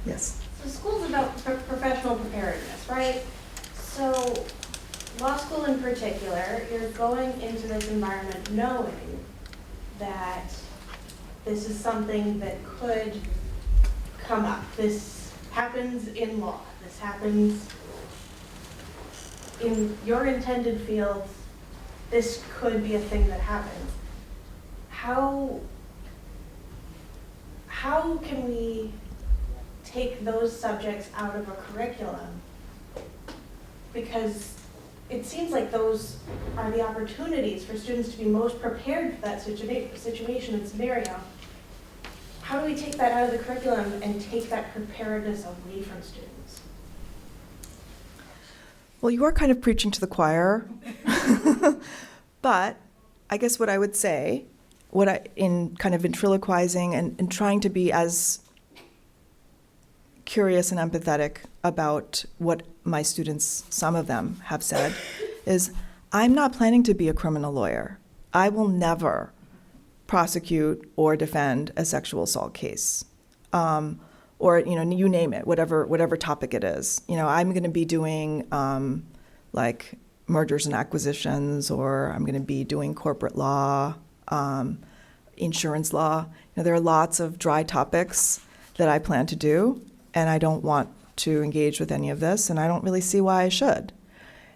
Yes. So school's about professional preparedness, right? So law school in particular, you're going into this environment knowing that this is something that could come up. This happens in law. This happens in your intended field. This could be a thing that happens. How can we take those subjects out of a curriculum? Because it seems like those are the opportunities for students to be most prepared for that situation and scenario. How do we take that out of the curriculum and take that preparedness away from students? Well, you are kind of preaching to the choir. But I guess what I would say, in kind of ventriloquizing and trying to be as curious and empathetic about what my students, some of them, have said, is I'm not planning to be a criminal lawyer. I will never prosecute or defend a sexual assault case. Or, you name it, whatever topic it is. I'm going to be doing like mergers and acquisitions, or I'm going to be doing corporate law, insurance law. There are lots of dry topics that I plan to do, and I don't want to engage with any of this, and I don't really see why I should.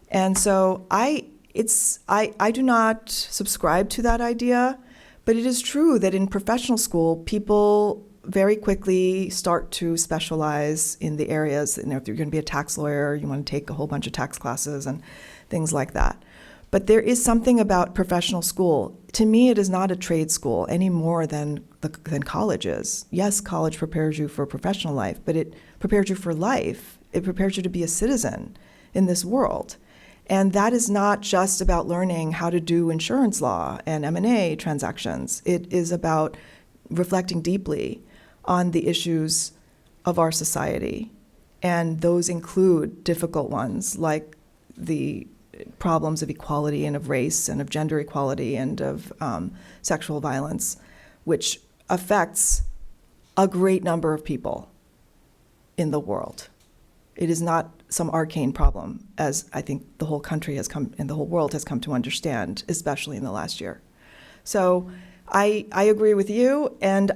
And so I do not subscribe to that idea, but it is true that in professional school, people very quickly start to specialize in the areas. If you're going to be a tax lawyer, you want to take a whole bunch of tax classes and things like that. But there is something about professional school. To me, it is not a trade school any more than college is. Yes, college prepares you for professional life, but it prepares you for life. It prepares you to be a citizen in this world. And that is not just about learning how to do insurance law and M&A transactions. It is about reflecting deeply on the issues of our society. And those include difficult ones like the problems of equality and of race and of gender equality and of sexual violence, which affects a great number of people in the world. It is not some arcane problem, as I think the whole country has come and the whole world has come to understand, especially in the last year. So I agree with you, and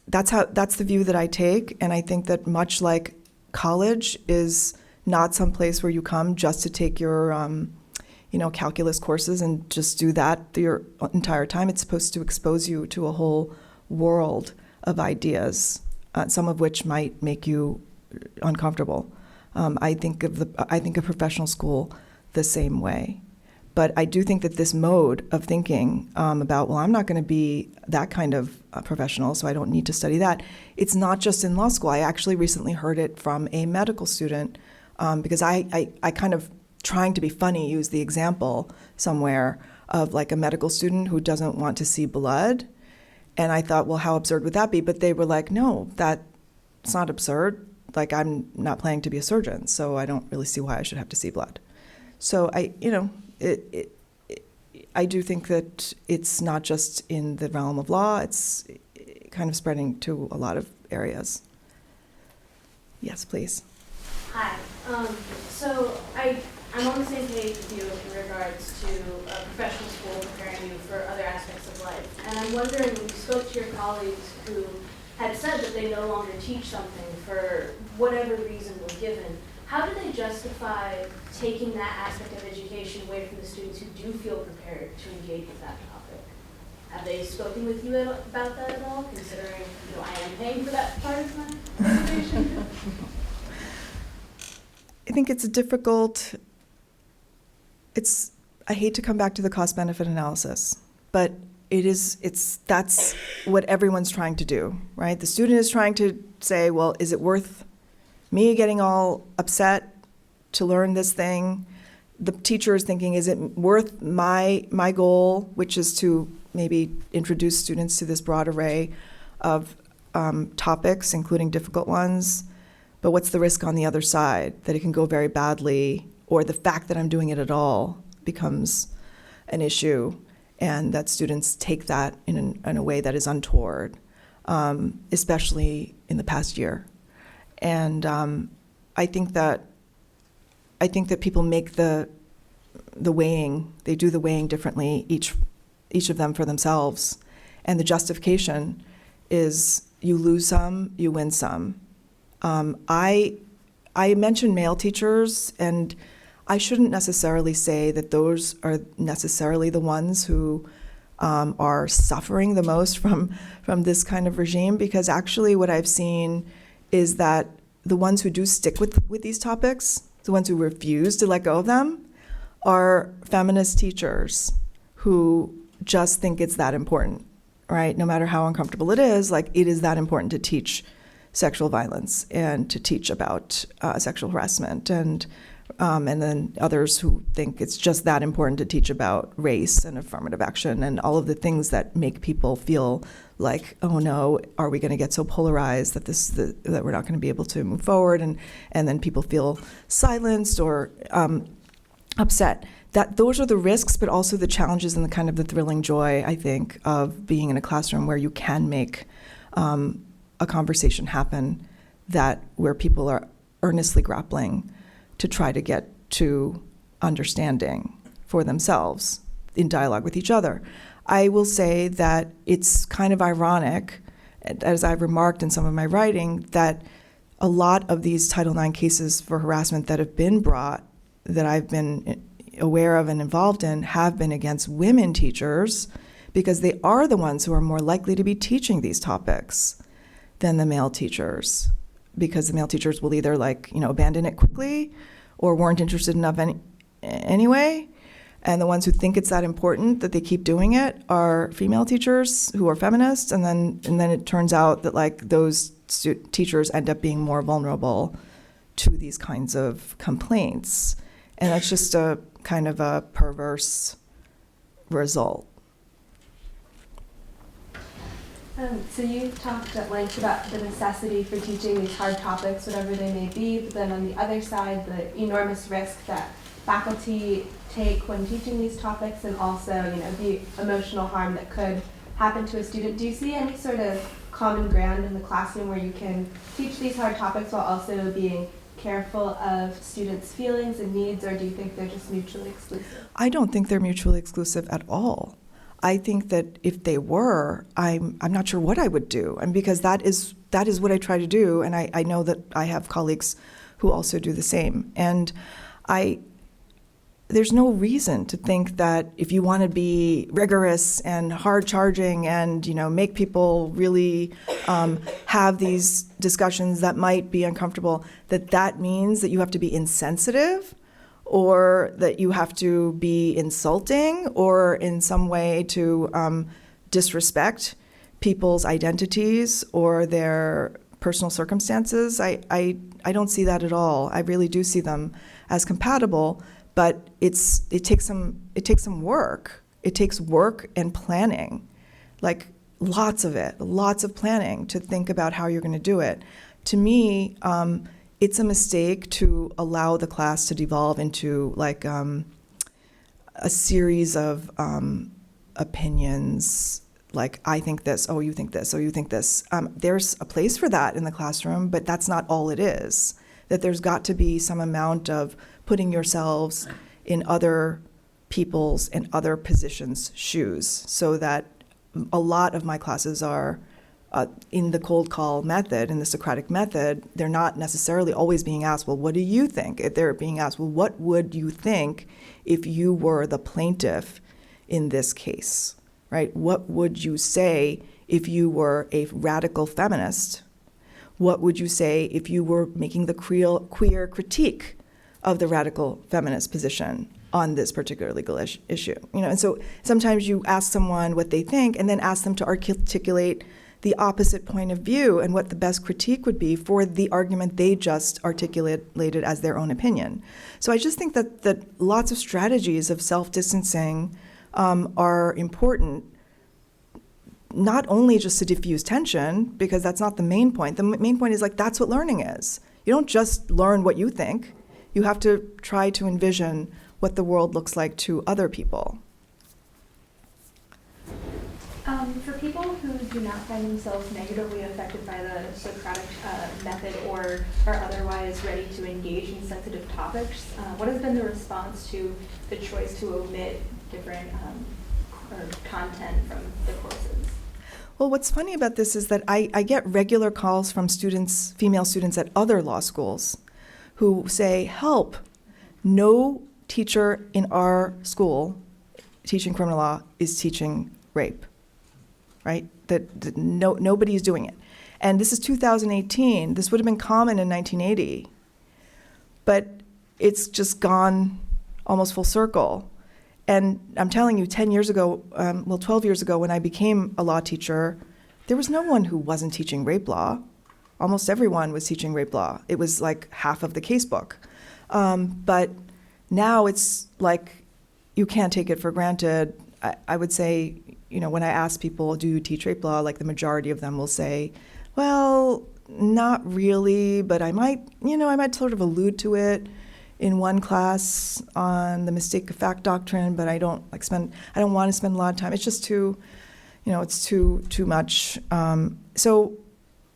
that's the view that I take, and I think that much like college is not some place where you come just to take your calculus courses and just do that your entire time. It's supposed to expose you to a whole world of ideas, some of which might make you uncomfortable. I think of professional school the same way. But I do think that this mode of thinking about, well, I'm not going to be that kind of professional, so I don't need to study that. It's not just in law school. I actually recently heard it from a medical student because I kind of, trying to be funny, use the example somewhere of like a medical student who doesn't want to see blood. And I thought, well, how absurd would that be? But they were like, no, that's not absurd. Like, I'm not planning to be a surgeon, so I don't really see why I should have to see blood. So I do think that it's not just in the realm of law, it's kind of spreading to a lot of areas. Yes, please. Hi. So I'm on the same page with you in regards to a professional school preparing you for other aspects of life. And I'm wondering, when you spoke to your colleagues who had said that they no longer teach something for whatever reason was given, how do they justify taking that aspect of education away from the students who do feel prepared to engage with that topic? Have they spoken with you about that at all, considering I am paying for that part of my education? I think it's difficult. I hate to come back to the cost-benefit analysis, but that's what everyone's trying to do, right? The student is trying to say, well, is it worth me getting all upset to learn this thing? The teacher is thinking, is it worth my goal, which is to maybe introduce students to this broad array of topics, including difficult ones? But what's the risk on the other side? That it can go very badly, or the fact that I'm doing it at all becomes an issue, and that students take that in a way that is untoward, especially in the past year. And I think that people make the weighing, they do the weighing differently, each of them for themselves. And the justification is you lose some, you win some. I mentioned male teachers, and I shouldn't necessarily say that those are necessarily the ones who are suffering the most from this kind of regime, because actually what I've seen is that the ones who do stick with these topics, the ones who refuse to let go of them, are feminist teachers who just think it's that important, right? No matter how uncomfortable it is, like, it is that important to teach sexual violence and to teach about sexual harassment, and then others who think it's just that important to teach about race and affirmative action and all of the things that make people feel like, oh no, are we going to get so polarized that that we're not going to be able to move forward, and then people feel silenced or upset. Those are the risks, but also the challenges and the kind of the thrilling joy, I think, of being in a classroom where you can make a conversation happen where people are earnestly grappling to try to get to understanding for themselves in dialogue with each other. I will say that it's kind of ironic, as I've remarked in some of my writing, that a lot of these Title IX cases for harassment that have been brought, that I've been aware of and involved in, have been against women teachers, because they are the ones who are more likely to be teaching these topics than the male teachers, because the male teachers will either abandon it quickly or weren't interested enough anyway. And the ones who think it's that important that they keep doing it are female teachers who are feminists, and then it turns out that those teachers end up being more vulnerable to these kinds of complaints. And that's just a kind of a perverse result. So you talked at length about the necessity for teaching these hard topics, whatever they may be, but then on the other side, the enormous risk that faculty take when teaching these topics, and also, the emotional harm that could happen to a student. Do you see any sort of common ground in the classroom where you can teach these hard topics while also being careful of students' feelings and needs, or do you think they're just mutually exclusive? I don't think they're mutually exclusive at all. I think that if they were, I'm not sure what I would do, and because that is what I try to do, and I know that I have colleagues who also do the same. And there's no reason to think that if you want to be rigorous and hard-charging and make people really have these discussions that might be uncomfortable, that means that you have to be insensitive, or that you have to be insulting, or in some way to disrespect people's identities or their personal circumstances. I don't see that at all. I really do see them as compatible, but it takes some work. It takes work and planning. lots of it, lots of planning to think about how you're going to do it. To me, it's a mistake to allow the class to devolve into like a series of opinions, like I think this, oh you think this, oh you think this. There's a place for that in the classroom, but that's not all it is. That there's got to be some amount of putting yourselves in other people's and other positions' shoes, so that a lot of my classes are in the cold call method, in the Socratic method. They're not necessarily always being asked, well, what do you think? They're being asked, well, what would you think if you were the plaintiff in this case, right? What would you say if you were a radical feminist? What would you say if you were making the queer critique of the radical feminist position on this particular legal issue? You know, and so sometimes you ask someone what they think and then ask them to articulate the opposite point of view and what the best critique would be for the argument they just articulated as their own opinion. So I just think that lots of strategies of self-distancing are important, not only just to diffuse tension, because that's not the main point. The main point is like, that's what learning is. You don't just learn what you think. You have to try to envision what the world looks like to other people. For people who do not find themselves negatively affected by the Socratic method or are otherwise ready to engage in sensitive topics, what has been the response to the choice to omit different or content from the courses? Well, what's funny about this is that I get regular calls from students, female students at other law schools, who say, help, no teacher in our school teaching criminal law is teaching rape, right? That nobody is doing it. And this is 2018. This would have been common in 1980. But it's just gone almost full circle. And I'm telling you, 10 years ago, 12 years ago, when I became a law teacher, there was no one who wasn't teaching rape law. Almost everyone was teaching rape law. It was like half of the casebook. But now it's like you can't take it for granted. I would say, you know, when I ask people, do you teach rape law, like the majority of them will say, well, not really, but I might sort of allude to it in one class on the mistake of fact doctrine, but I don't want to spend a lot of time. It's just too, it's too much. So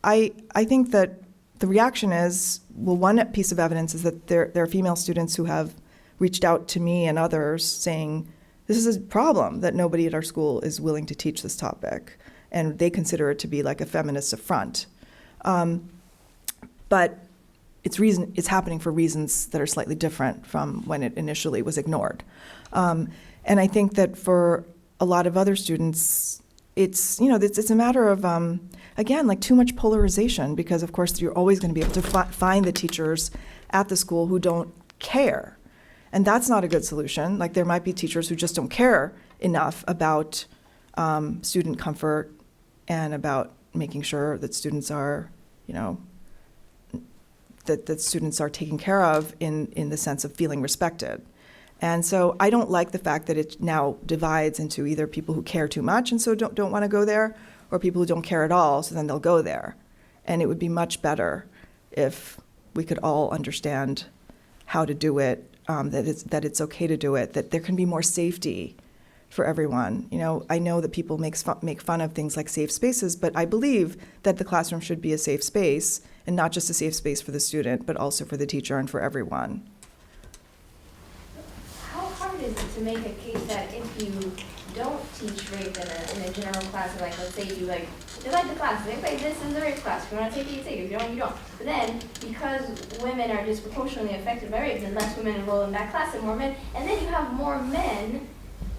I think that the reaction is, well, one piece of evidence is that there are female students who have reached out to me and others saying, this is a problem that nobody at our school is willing to teach this topic, and they consider it to be like a feminist affront. But it's happening for reasons that are slightly different from when it initially was ignored. And I think that for a lot of other students, it's a matter of, again, like too much polarization, because of course you're always going to be able to find the teachers at the school who don't care. And that's not a good solution. Like there might be teachers who just don't care enough about student comfort and about making sure that students are, that students are taken care of in the sense of feeling respected. And so I don't like the fact that it now divides into either people who care too much and so don't want to go there, or people who don't care at all, so then they'll go there. And it would be much better if we could all understand how to do it, that it's okay to do it, that there can be more safety for everyone. I know that people make fun of things like safe spaces, but I believe that the classroom should be a safe space, and not just a safe space for the student, but also for the teacher and for everyone. How hard is it to make a case that if you don't teach rape in a general class, like let's say you like the class, like this is a rape class, if you want to take it, you take it, if you don't, you don't. But then, because women are disproportionately affected by rape, then less women enroll in that class and more men, and then you have more men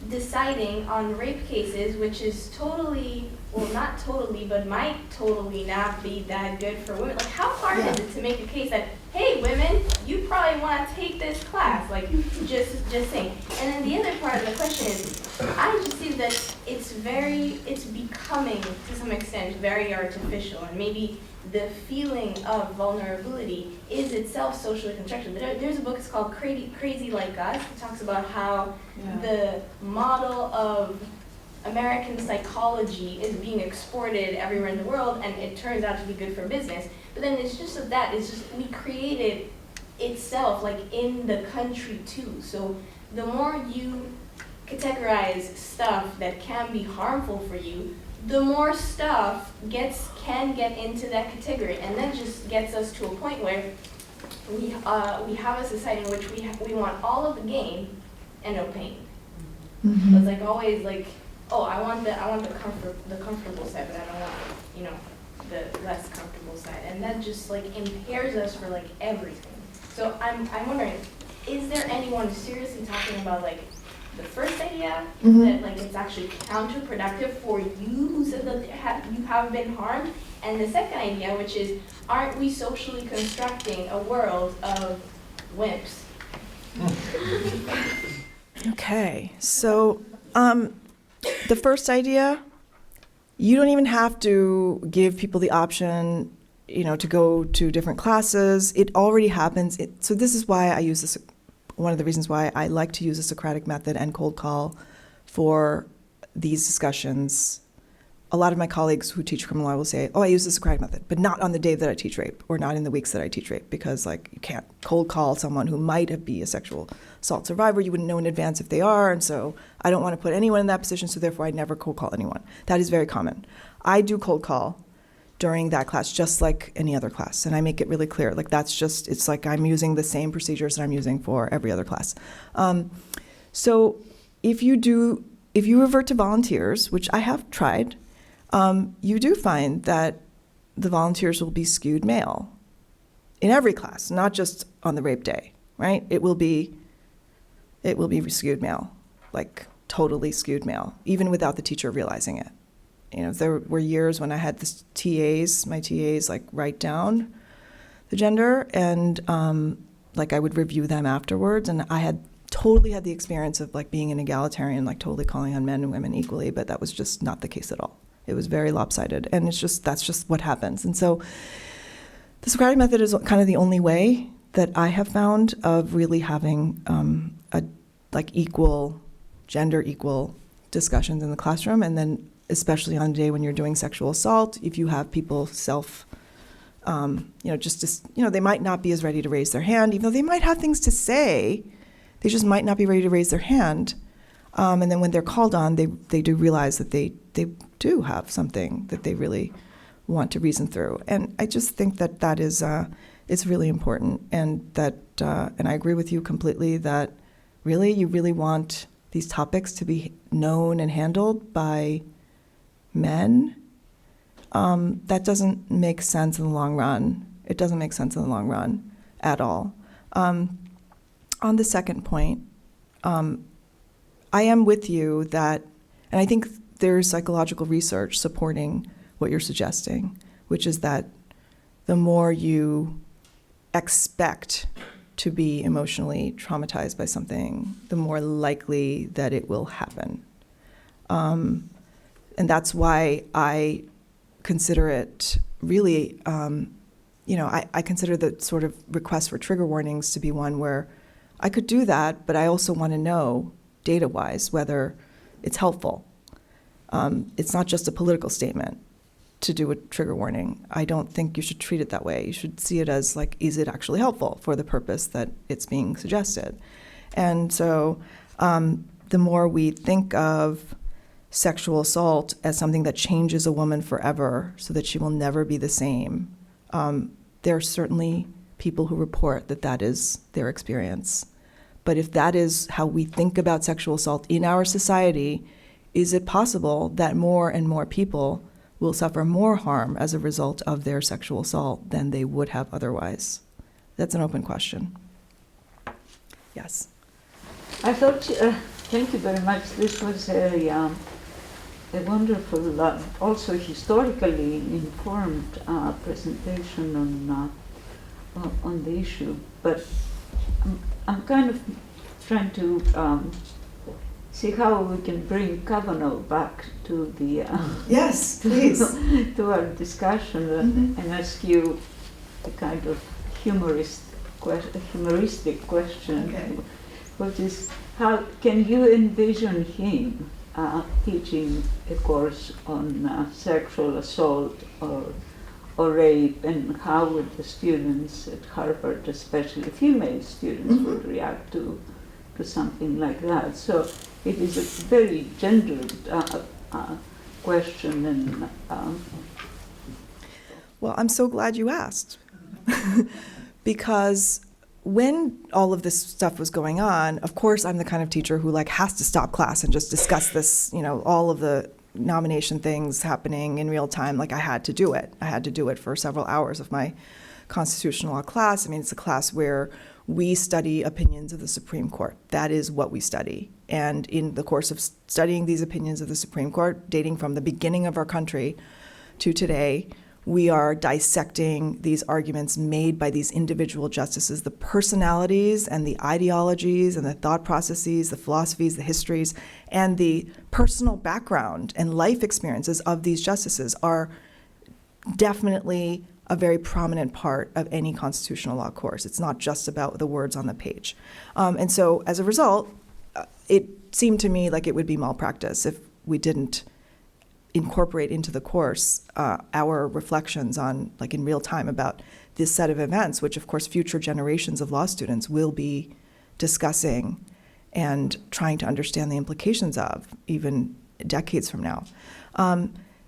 deciding on rape cases, which is totally, well, not totally, but might totally not be that good for women. Like, how hard is it to make a case that, hey, women, you probably want to take this class? Like, just saying. And then the other part of the question is, I just see that it's becoming, to some extent, very artificial, and maybe the feeling of vulnerability is itself socially constructed. There's a book, it's called Crazy Like Us. It talks about how the model of American psychology is being exported everywhere in the world, and it turns out to be good for business. But then it's just that, it's just we created itself, like in the country too. So the more you categorize stuff that can be harmful for you, the more stuff can get into that category, and that just gets us to a point where we have a society in which we want all of the gain and no pain. Mm-hmm. It's like always like, oh, I want the comfortable side, but I don't want the less comfortable side, and that just like impairs us for like everything. So I'm wondering, is there anyone seriously talking about like the first idea, that like it's actually counterproductive for you who said that you have been harmed, and the second idea, which is, aren't we socially constructing a world of wimps? Okay, so the first idea, you don't even have to give people the option, to go to different classes. It already happens. So this is why I use this. One of the reasons why I like to use the Socratic Method and cold call for these discussions. A lot of my colleagues who teach criminal law will say, oh, I use the Socratic Method, but not on the day that I teach rape, or not in the weeks that I teach rape, because like you can't cold call someone who might be a sexual assault survivor. You wouldn't know in advance if they are, and so I don't want to put anyone in that position, so therefore I never cold call anyone. That is very common. I do cold call during that class, just like any other class, and I make it really clear. Like that's just, it's like I'm using the same procedures that I'm using for every other class. So if you revert to volunteers, which I have tried, you do find that the volunteers will be skewed male in every class, not just on the rape day, right? It will be skewed male, like totally skewed male, even without the teacher realizing it. There were years when I had my TAs like write down the gender, and like I would review them afterwards, and I had totally had the experience of like being an egalitarian, like totally calling on men and women equally, but that was just not the case at all. It was very lopsided, and that's just what happens. And so the Socratic Method is kind of the only way that I have found of really having gender equal discussions in the classroom. And then especially on a day when you're doing sexual assault, if you have people they might not be as ready to raise their hand, even though they might have things to say, they just might not be ready to raise their hand. And then when they're called on, they do realize that they do have something that they really want to reason through. And I just think that is it's really important, and that and I agree with you completely that really you really want these topics to be known and handled by men. That doesn't make sense in the long run. It doesn't make sense in the long run at all. On the second point, I am with you that, and I think there's psychological research supporting what you're suggesting, which is that the more you expect to be emotionally traumatized by something, the more likely that it will happen. And that's why I consider it really, I consider the sort of request for trigger warnings to be one where I could do that, but I also want to know, data-wise, whether it's helpful. It's not just a political statement to do a trigger warning. I don't think you should treat it that way. You should see it as like, is it actually helpful for the purpose that it's being suggested? And so the more we think of sexual assault as something that changes a woman forever so that she will never be the same, there are certainly people who report that is their experience. But if that is how we think about sexual assault in our society, is it possible that more and more people will suffer more harm as a result of their sexual assault than they would have otherwise? That's an open question. Yes. I thought, thank you very much. This was a wonderful, also historically informed presentation on the issue. But I'm kind of trying to see how we can bring Cavanaugh back to the Yes, please. to our discussion and ask you a kind of humoristic question, Okay. which is, how can you envision him teaching a course on sexual assault or rape, and how would the students at Harvard, especially female students, would react to something like that. So it is a very gendered question, and Well, I'm so glad you asked. Because when all of this stuff was going on, of course, I'm the kind of teacher who has to stop class and just discuss this, all of the nomination things happening in real time. I had to do it. I had to do it for several hours of my constitutional law class. I mean, it's a class where we study opinions of the Supreme Court. That is what we study. And in the course of studying these opinions of the Supreme Court, dating from the beginning of our country to today, we are dissecting these arguments made by these individual justices, the personalities and the ideologies and the thought processes, the philosophies, the histories, and the personal background and life experiences of these justices are definitely a very prominent part of any constitutional law course. It's not just about the words on the page. And so as a result, it seemed to me like it would be malpractice if we didn't incorporate into the course our reflections on, in real time, about this set of events, which of course future generations of law students will be discussing and trying to understand the implications of, even decades from now.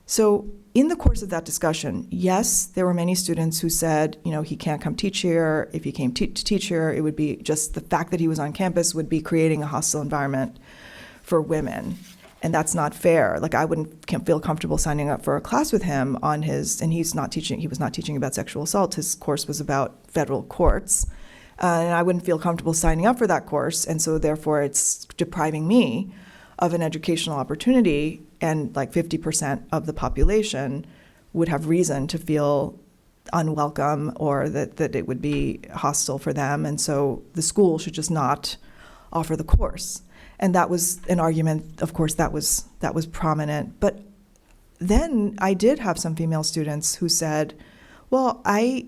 So in the course of that discussion, yes, there were many students who said, he can't come teach here. If he came to teach here, it would be just the fact that he was on campus would be creating a hostile environment for women. And that's not fair. I can't feel comfortable signing up for a class with him on his, and he was not teaching about sexual assault. His course was about federal courts. And I wouldn't feel comfortable signing up for that course. And so therefore it's depriving me of an educational opportunity, and 50% of the population would have reason to feel unwelcome or that it would be hostile for them. And so the school should just not offer the course. And that was an argument, of course, that was prominent. But then I did have some female students who said, well, I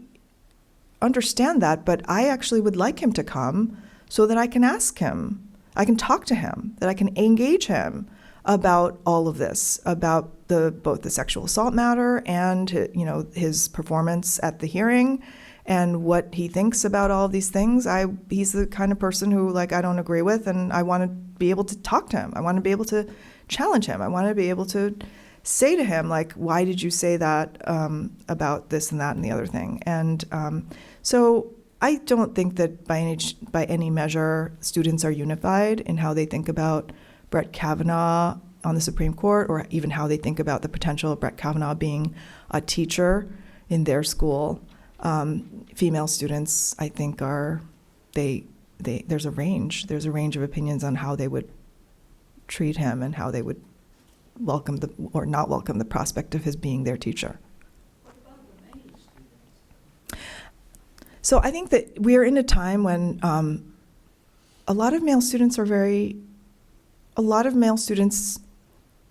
understand that, but I actually would like him to come so that I can ask him, I can talk to him, that I can engage him about all of this, about both the sexual assault matter and his performance at the hearing and what he thinks about all of these things. He's the kind of person who I don't agree with, and I want to be able to talk to him. I want to be able to challenge him. I want to be able to say to him, why did you say that about this and that and the other thing? And so I don't think that by any measure students are unified in how they think about Brett Kavanaugh on the Supreme Court, or even how they think about the potential of Brett Kavanaugh being a teacher in their school. Female students, I think, there's a range of opinions on how they would treat him and how they would welcome or not welcome the prospect of his being their teacher. what about the male students? So I think that we are in a time when a lot of male students,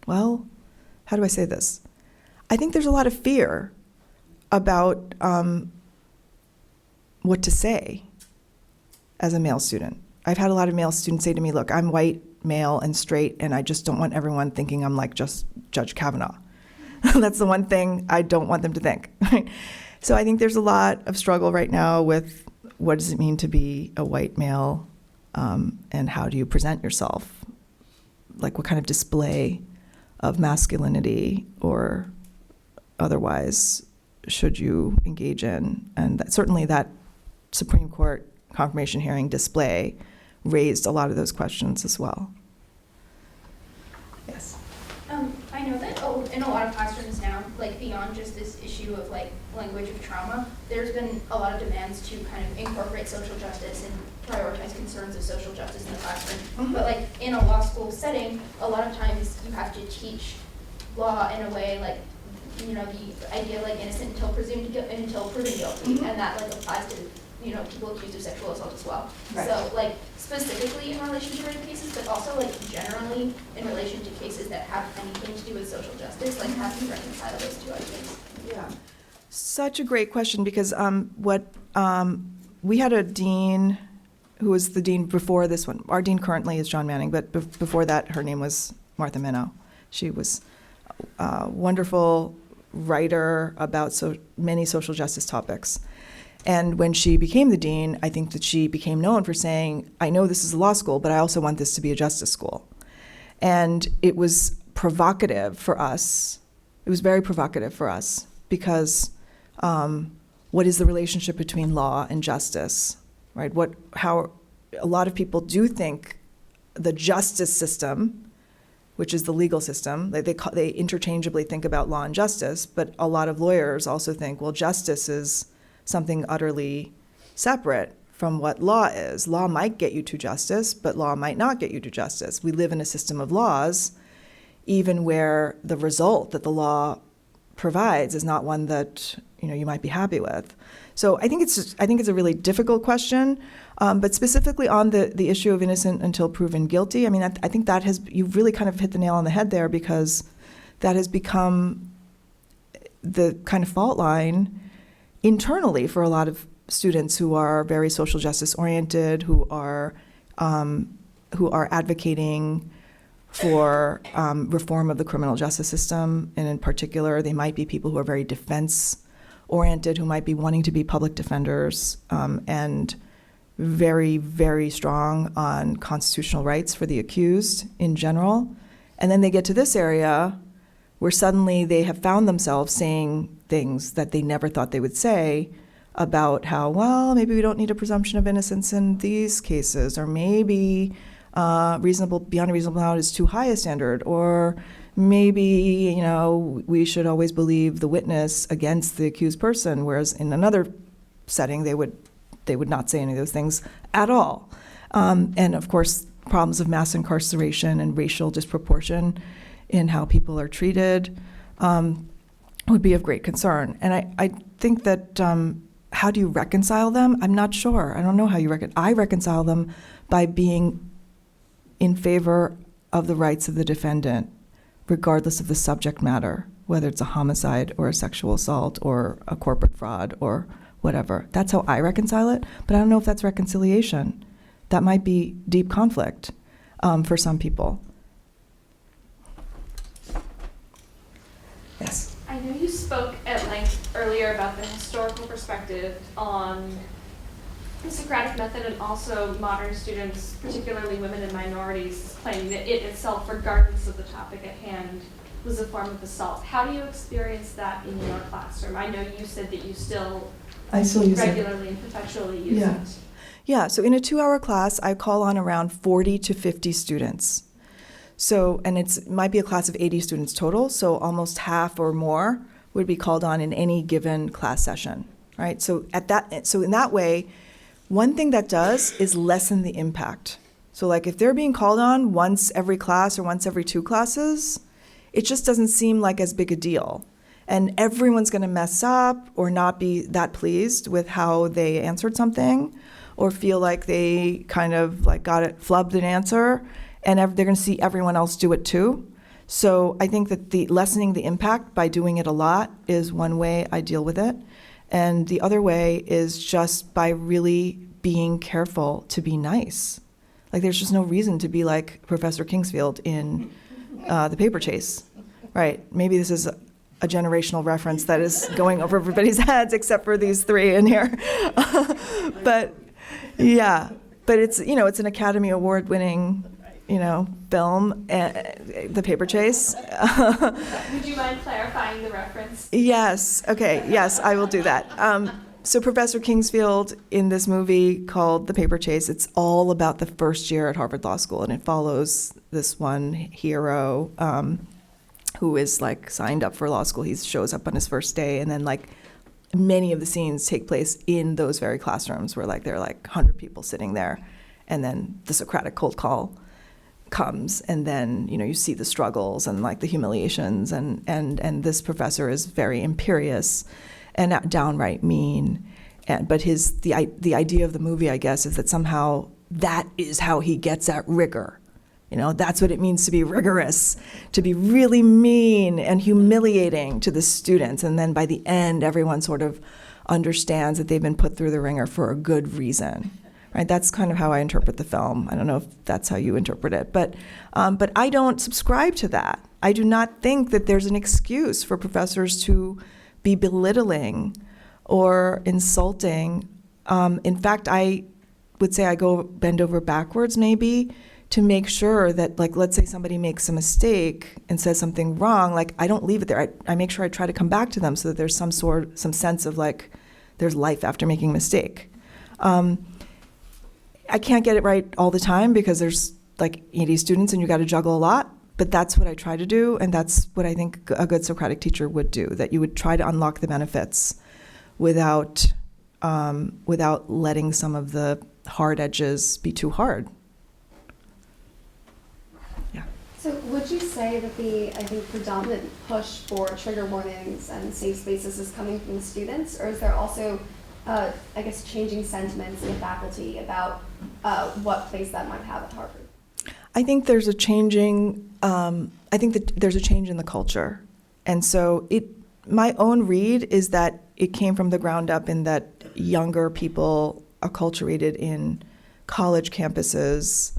well, how do I say this? I think there's a lot of fear about what to say as a male student. I've had a lot of male students say to me, look, I'm white, male, and straight, and I just don't want everyone thinking I'm like just Judge Kavanaugh. That's the one thing I don't want them to think. So I think there's a lot of struggle right now with what does it mean to be a white male, and how do you present yourself? What kind of display of masculinity or otherwise should you engage in? And certainly that Supreme Court confirmation hearing display raised a lot of those questions as well. Yes. I know that in a lot of classrooms now, beyond just this issue of language of trauma, there's been a lot of demands to kind of incorporate social justice and prioritize concerns of social justice in the classroom. Mm-hmm. But in a law school setting, a lot of times you have to teach law in a way the idea of innocent until proven guilty, mm-hmm. and that applies to people accused of sexual assault as well. Right. So specifically in relation to rape cases, but also generally in relation to cases that have anything to do with social justice, how do you reconcile those two ideas? Yeah, such a great question, because we had a dean who was the dean before this one. Our dean currently is John Manning, but before that her name was Martha Minow. She was a wonderful writer about so many social justice topics. And when she became the dean, I think that she became known for saying, I know this is a law school, but I also want this to be a justice school. And it was provocative for us. It was very provocative for us because what is the relationship between law and justice, right? How a lot of people do think the justice system, which is the legal system, they interchangeably think about law and justice, but a lot of lawyers also think, well, justice is something utterly separate from what law is. Law might get you to justice, but law might not get you to justice. We live in a system of laws, even where the result that the law provides is not one that you might be happy with. So I think it's a really difficult question, but specifically on the issue of innocent until proven guilty. I mean, I think you've really kind of hit the nail on the head there, because that has become the kind of fault line internally for a lot of students who are very social justice oriented, who are advocating for reform of the criminal justice system, and in particular, they might be people who are very defense-oriented, who might be wanting to be public defenders, and very, very strong on constitutional rights for the accused in general. And then they get to this area where suddenly they have found themselves saying things that they never thought they would say about how, well, maybe we don't need a presumption of innocence in these cases, or maybe beyond a reasonable doubt is too high a standard, or maybe we should always believe the witness against the accused person, whereas in another setting they would not say any of those things at all. And of course, problems of mass incarceration and racial disproportion in how people are treated would be of great concern. And I think that how do you reconcile them? I'm not sure. I don't know how you I reconcile them by being in favor of the rights of the defendant, regardless of the subject matter, whether it's a homicide or a sexual assault or a corporate fraud or whatever. That's how I reconcile it, but I don't know if that's reconciliation. That might be deep conflict for some people. Yes. I know you spoke at length earlier about the historical perspective on the Socratic Method, and also modern students, particularly women and minorities, claiming that it itself, regardless of the topic at hand, was a form of assault. How do you experience that in your classroom? I know you said that you still use regularly and perpetually use it. Yeah, so in a 2-hour class, I call on around 40 to 50 students. So, and it might be a class of 80 students total, so almost half or more would be called on in any given class session, right? So in that way, one thing that does is lessen the impact. So like if they're being called on once every class or once every 2 classes, it just doesn't seem like as big a deal. And everyone's gonna mess up or not be that pleased with how they answered something, or feel like they kind of like flubbed an answer, and they're gonna see everyone else do it too. So I think that the lessening the impact by doing it a lot is one way I deal with it. And the other way is just by really being careful to be nice. Like there's just no reason to be like Professor Kingsfield in The Paper Chase, right? Maybe this is a generational reference that is going over everybody's heads except for these 3 in here. But yeah, but it's an Academy Award winning film, The Paper Chase. Would you mind clarifying the reference? Yes. Okay. Yes, I will do that. So Professor Kingsfield in this movie called The Paper Chase, it's all about the first year at Harvard Law School, and it follows this one hero who is like signed up for law school. He shows up on his first day, and then like many of the scenes take place in those very classrooms where like there are like 100 people sitting there, and then the Socratic cold call comes, and then you see the struggles and like the humiliations, and this professor is very imperious and downright mean, but the idea of the movie, I guess, is that somehow that is how he gets at rigor. That's what it means to be rigorous, to be really mean and humiliating to the students, and then by the end everyone sort of understands that they've been put through the ringer for a good reason. right? That's kind of how I interpret the film. I don't know if that's how you interpret it, but I don't subscribe to that. I do not think that there's an excuse for professors to be belittling or insulting. In fact, I would say I go bend over backwards maybe to make sure that, like, let's say somebody makes a mistake and says something wrong, like, I don't leave it there. I make sure I try to come back to them so that there's some sense of, like, there's life after making a mistake. I can't get it right all the time because there's, like, 80 students and you got to juggle a lot, but that's what I try to do, and that's what I think a good Socratic teacher would do, that you would try to unlock the benefits without letting some of the hard edges be too hard. So would you say that I think, predominant push for trigger warnings and safe spaces is coming from the students, or is there also, I guess, changing sentiments in the faculty about what place that might have at Harvard? I think there's a changing. I think that there's a change in the culture, and so my own read is that it came from the ground up, in that younger people acculturated in college campuses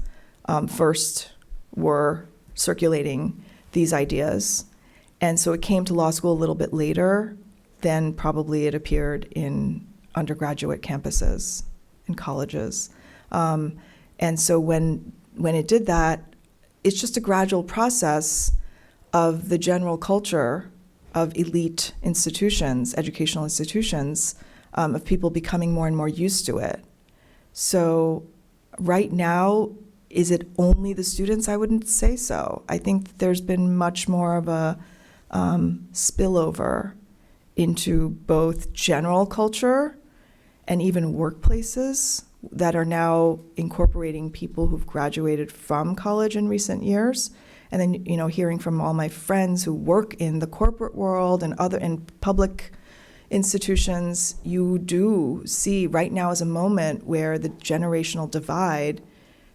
first were circulating these ideas. And so it came to law school a little bit later than probably it appeared in undergraduate campuses in colleges. And so when it did that, it's just a gradual process of the general culture of elite institutions, educational institutions, of people becoming more and more used to it. So right now, is it only the students? I wouldn't say so. I think there's been much more of a spillover into both general culture and even workplaces that are now incorporating people who've graduated from college in recent years. And then, hearing from all my friends who work in the corporate world and in public institutions, you do see right now is a moment where the generational divide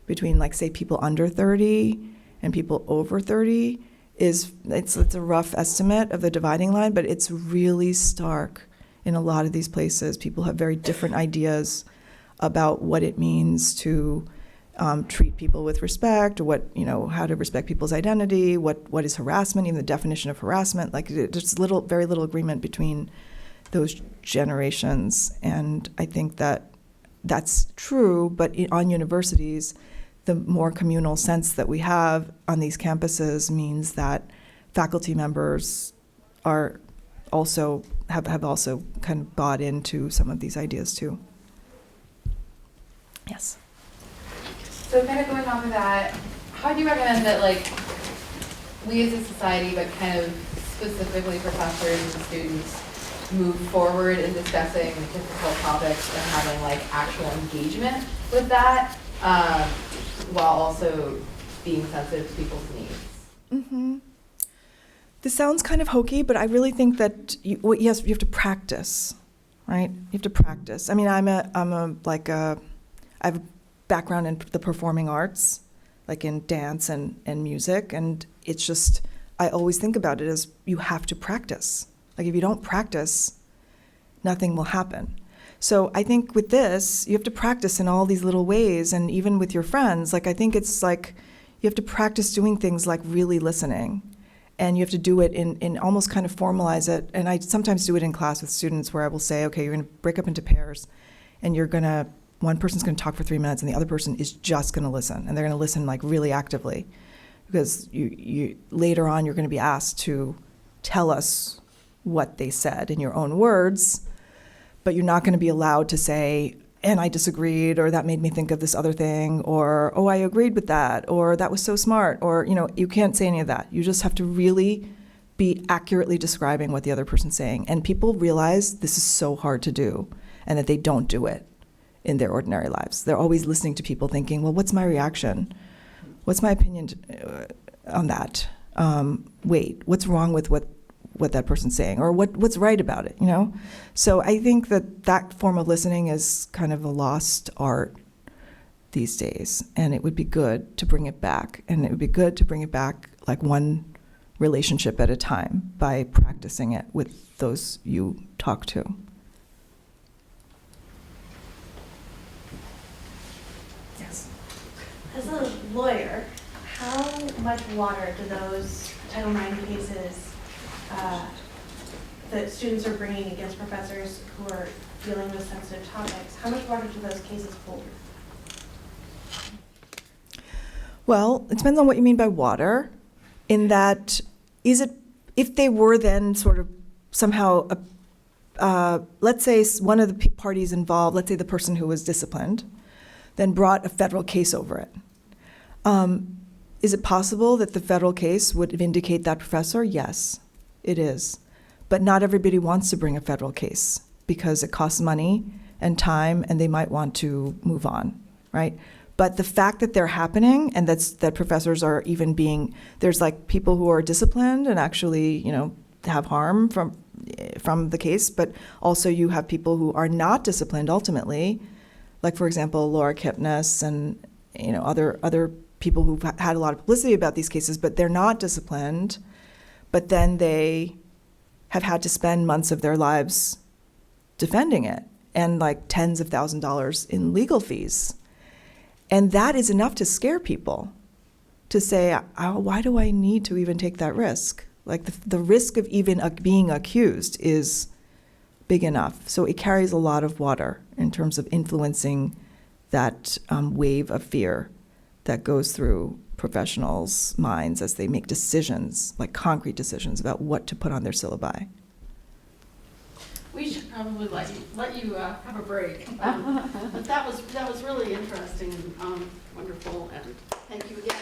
between, like, say, people under 30 and people over 30 it's a rough estimate of the dividing line, but it's really stark in a lot of these places. People have very different ideas about what it means to treat people with respect, or how to respect people's identity, what is harassment, even the definition of harassment. Like, there's very little agreement between those generations, and I think that that's true. But on universities, the more communal sense that we have on these campuses means that faculty members have also kind of bought into some of these ideas too. Yes. So kind of going off of that, how do you recommend that, like, we as a society, but kind of specifically professors and students, move forward in discussing difficult topics and having, like, actual engagement with that, while also being sensitive to people's needs? Mm-hmm. This sounds kind of hokey, but I really think that you have to practice, right? You have to practice. I mean, I have a background in the performing arts, like in dance and music, and it's just, I always think about it as you have to practice. Like, if you don't practice, nothing will happen. So I think with this, you have to practice in all these little ways, and even with your friends. Like, I think it's like you have to practice doing things like really listening, and you have to do it in almost kind of formalize it. And I sometimes do it in class with students where I will say, okay, you're going to break up into pairs, and one person's going to talk for 3 minutes, and the other person is just going to listen, and they're going to listen, like, really actively, because you later on you're going to be asked to tell us what they said in your own words, but you're not going to be allowed to say, and I disagreed, or that made me think of this other thing, or, oh, I agreed with that, or that was so smart, or, you can't say any of that. You just have to really be accurately describing what the other person's saying. And people realize this is so hard to do, and that they don't do it in their ordinary lives. They're always listening to people thinking, well, what's my reaction? What's my opinion on that? Wait, what's wrong with what that person's saying, or what's right about it, So I think that form of listening is kind of a lost art these days, and it would be good to bring it back, and it would be good to bring it back like one relationship at a time by practicing it with those you talk to. much water do those Title IX cases that students are bringing against professors who are dealing with sensitive topics, how much water do those cases hold? Well, it depends on what you mean by water, in that, if they were then sort of somehow, let's say one of the parties involved, let's say the person who was disciplined, then brought a federal case over it. Is it possible that the federal case would vindicate that professor? Yes, it is. But not everybody wants to bring a federal case because it costs money and time, and they might want to move on, right? But the fact that they're happening, and that professors are even there's like people who are disciplined and actually, have harm from the case, but also you have people who are not disciplined ultimately, like for example, Laura Kipnis and other people who've had a lot of publicity about these cases, but they're not disciplined, but then they have had to spend months of their lives defending it, and like tens of thousands of dollars in legal fees. And that is enough to scare people, to say, oh, why do I need to even take that risk? Like the risk of even being accused is big enough. So it carries a lot of water in terms of influencing that wave of fear that goes through professionals' minds as they make decisions, like concrete decisions about what to put on their syllabi. We should probably let you have a break. But that was really interesting and wonderful, and thank you again.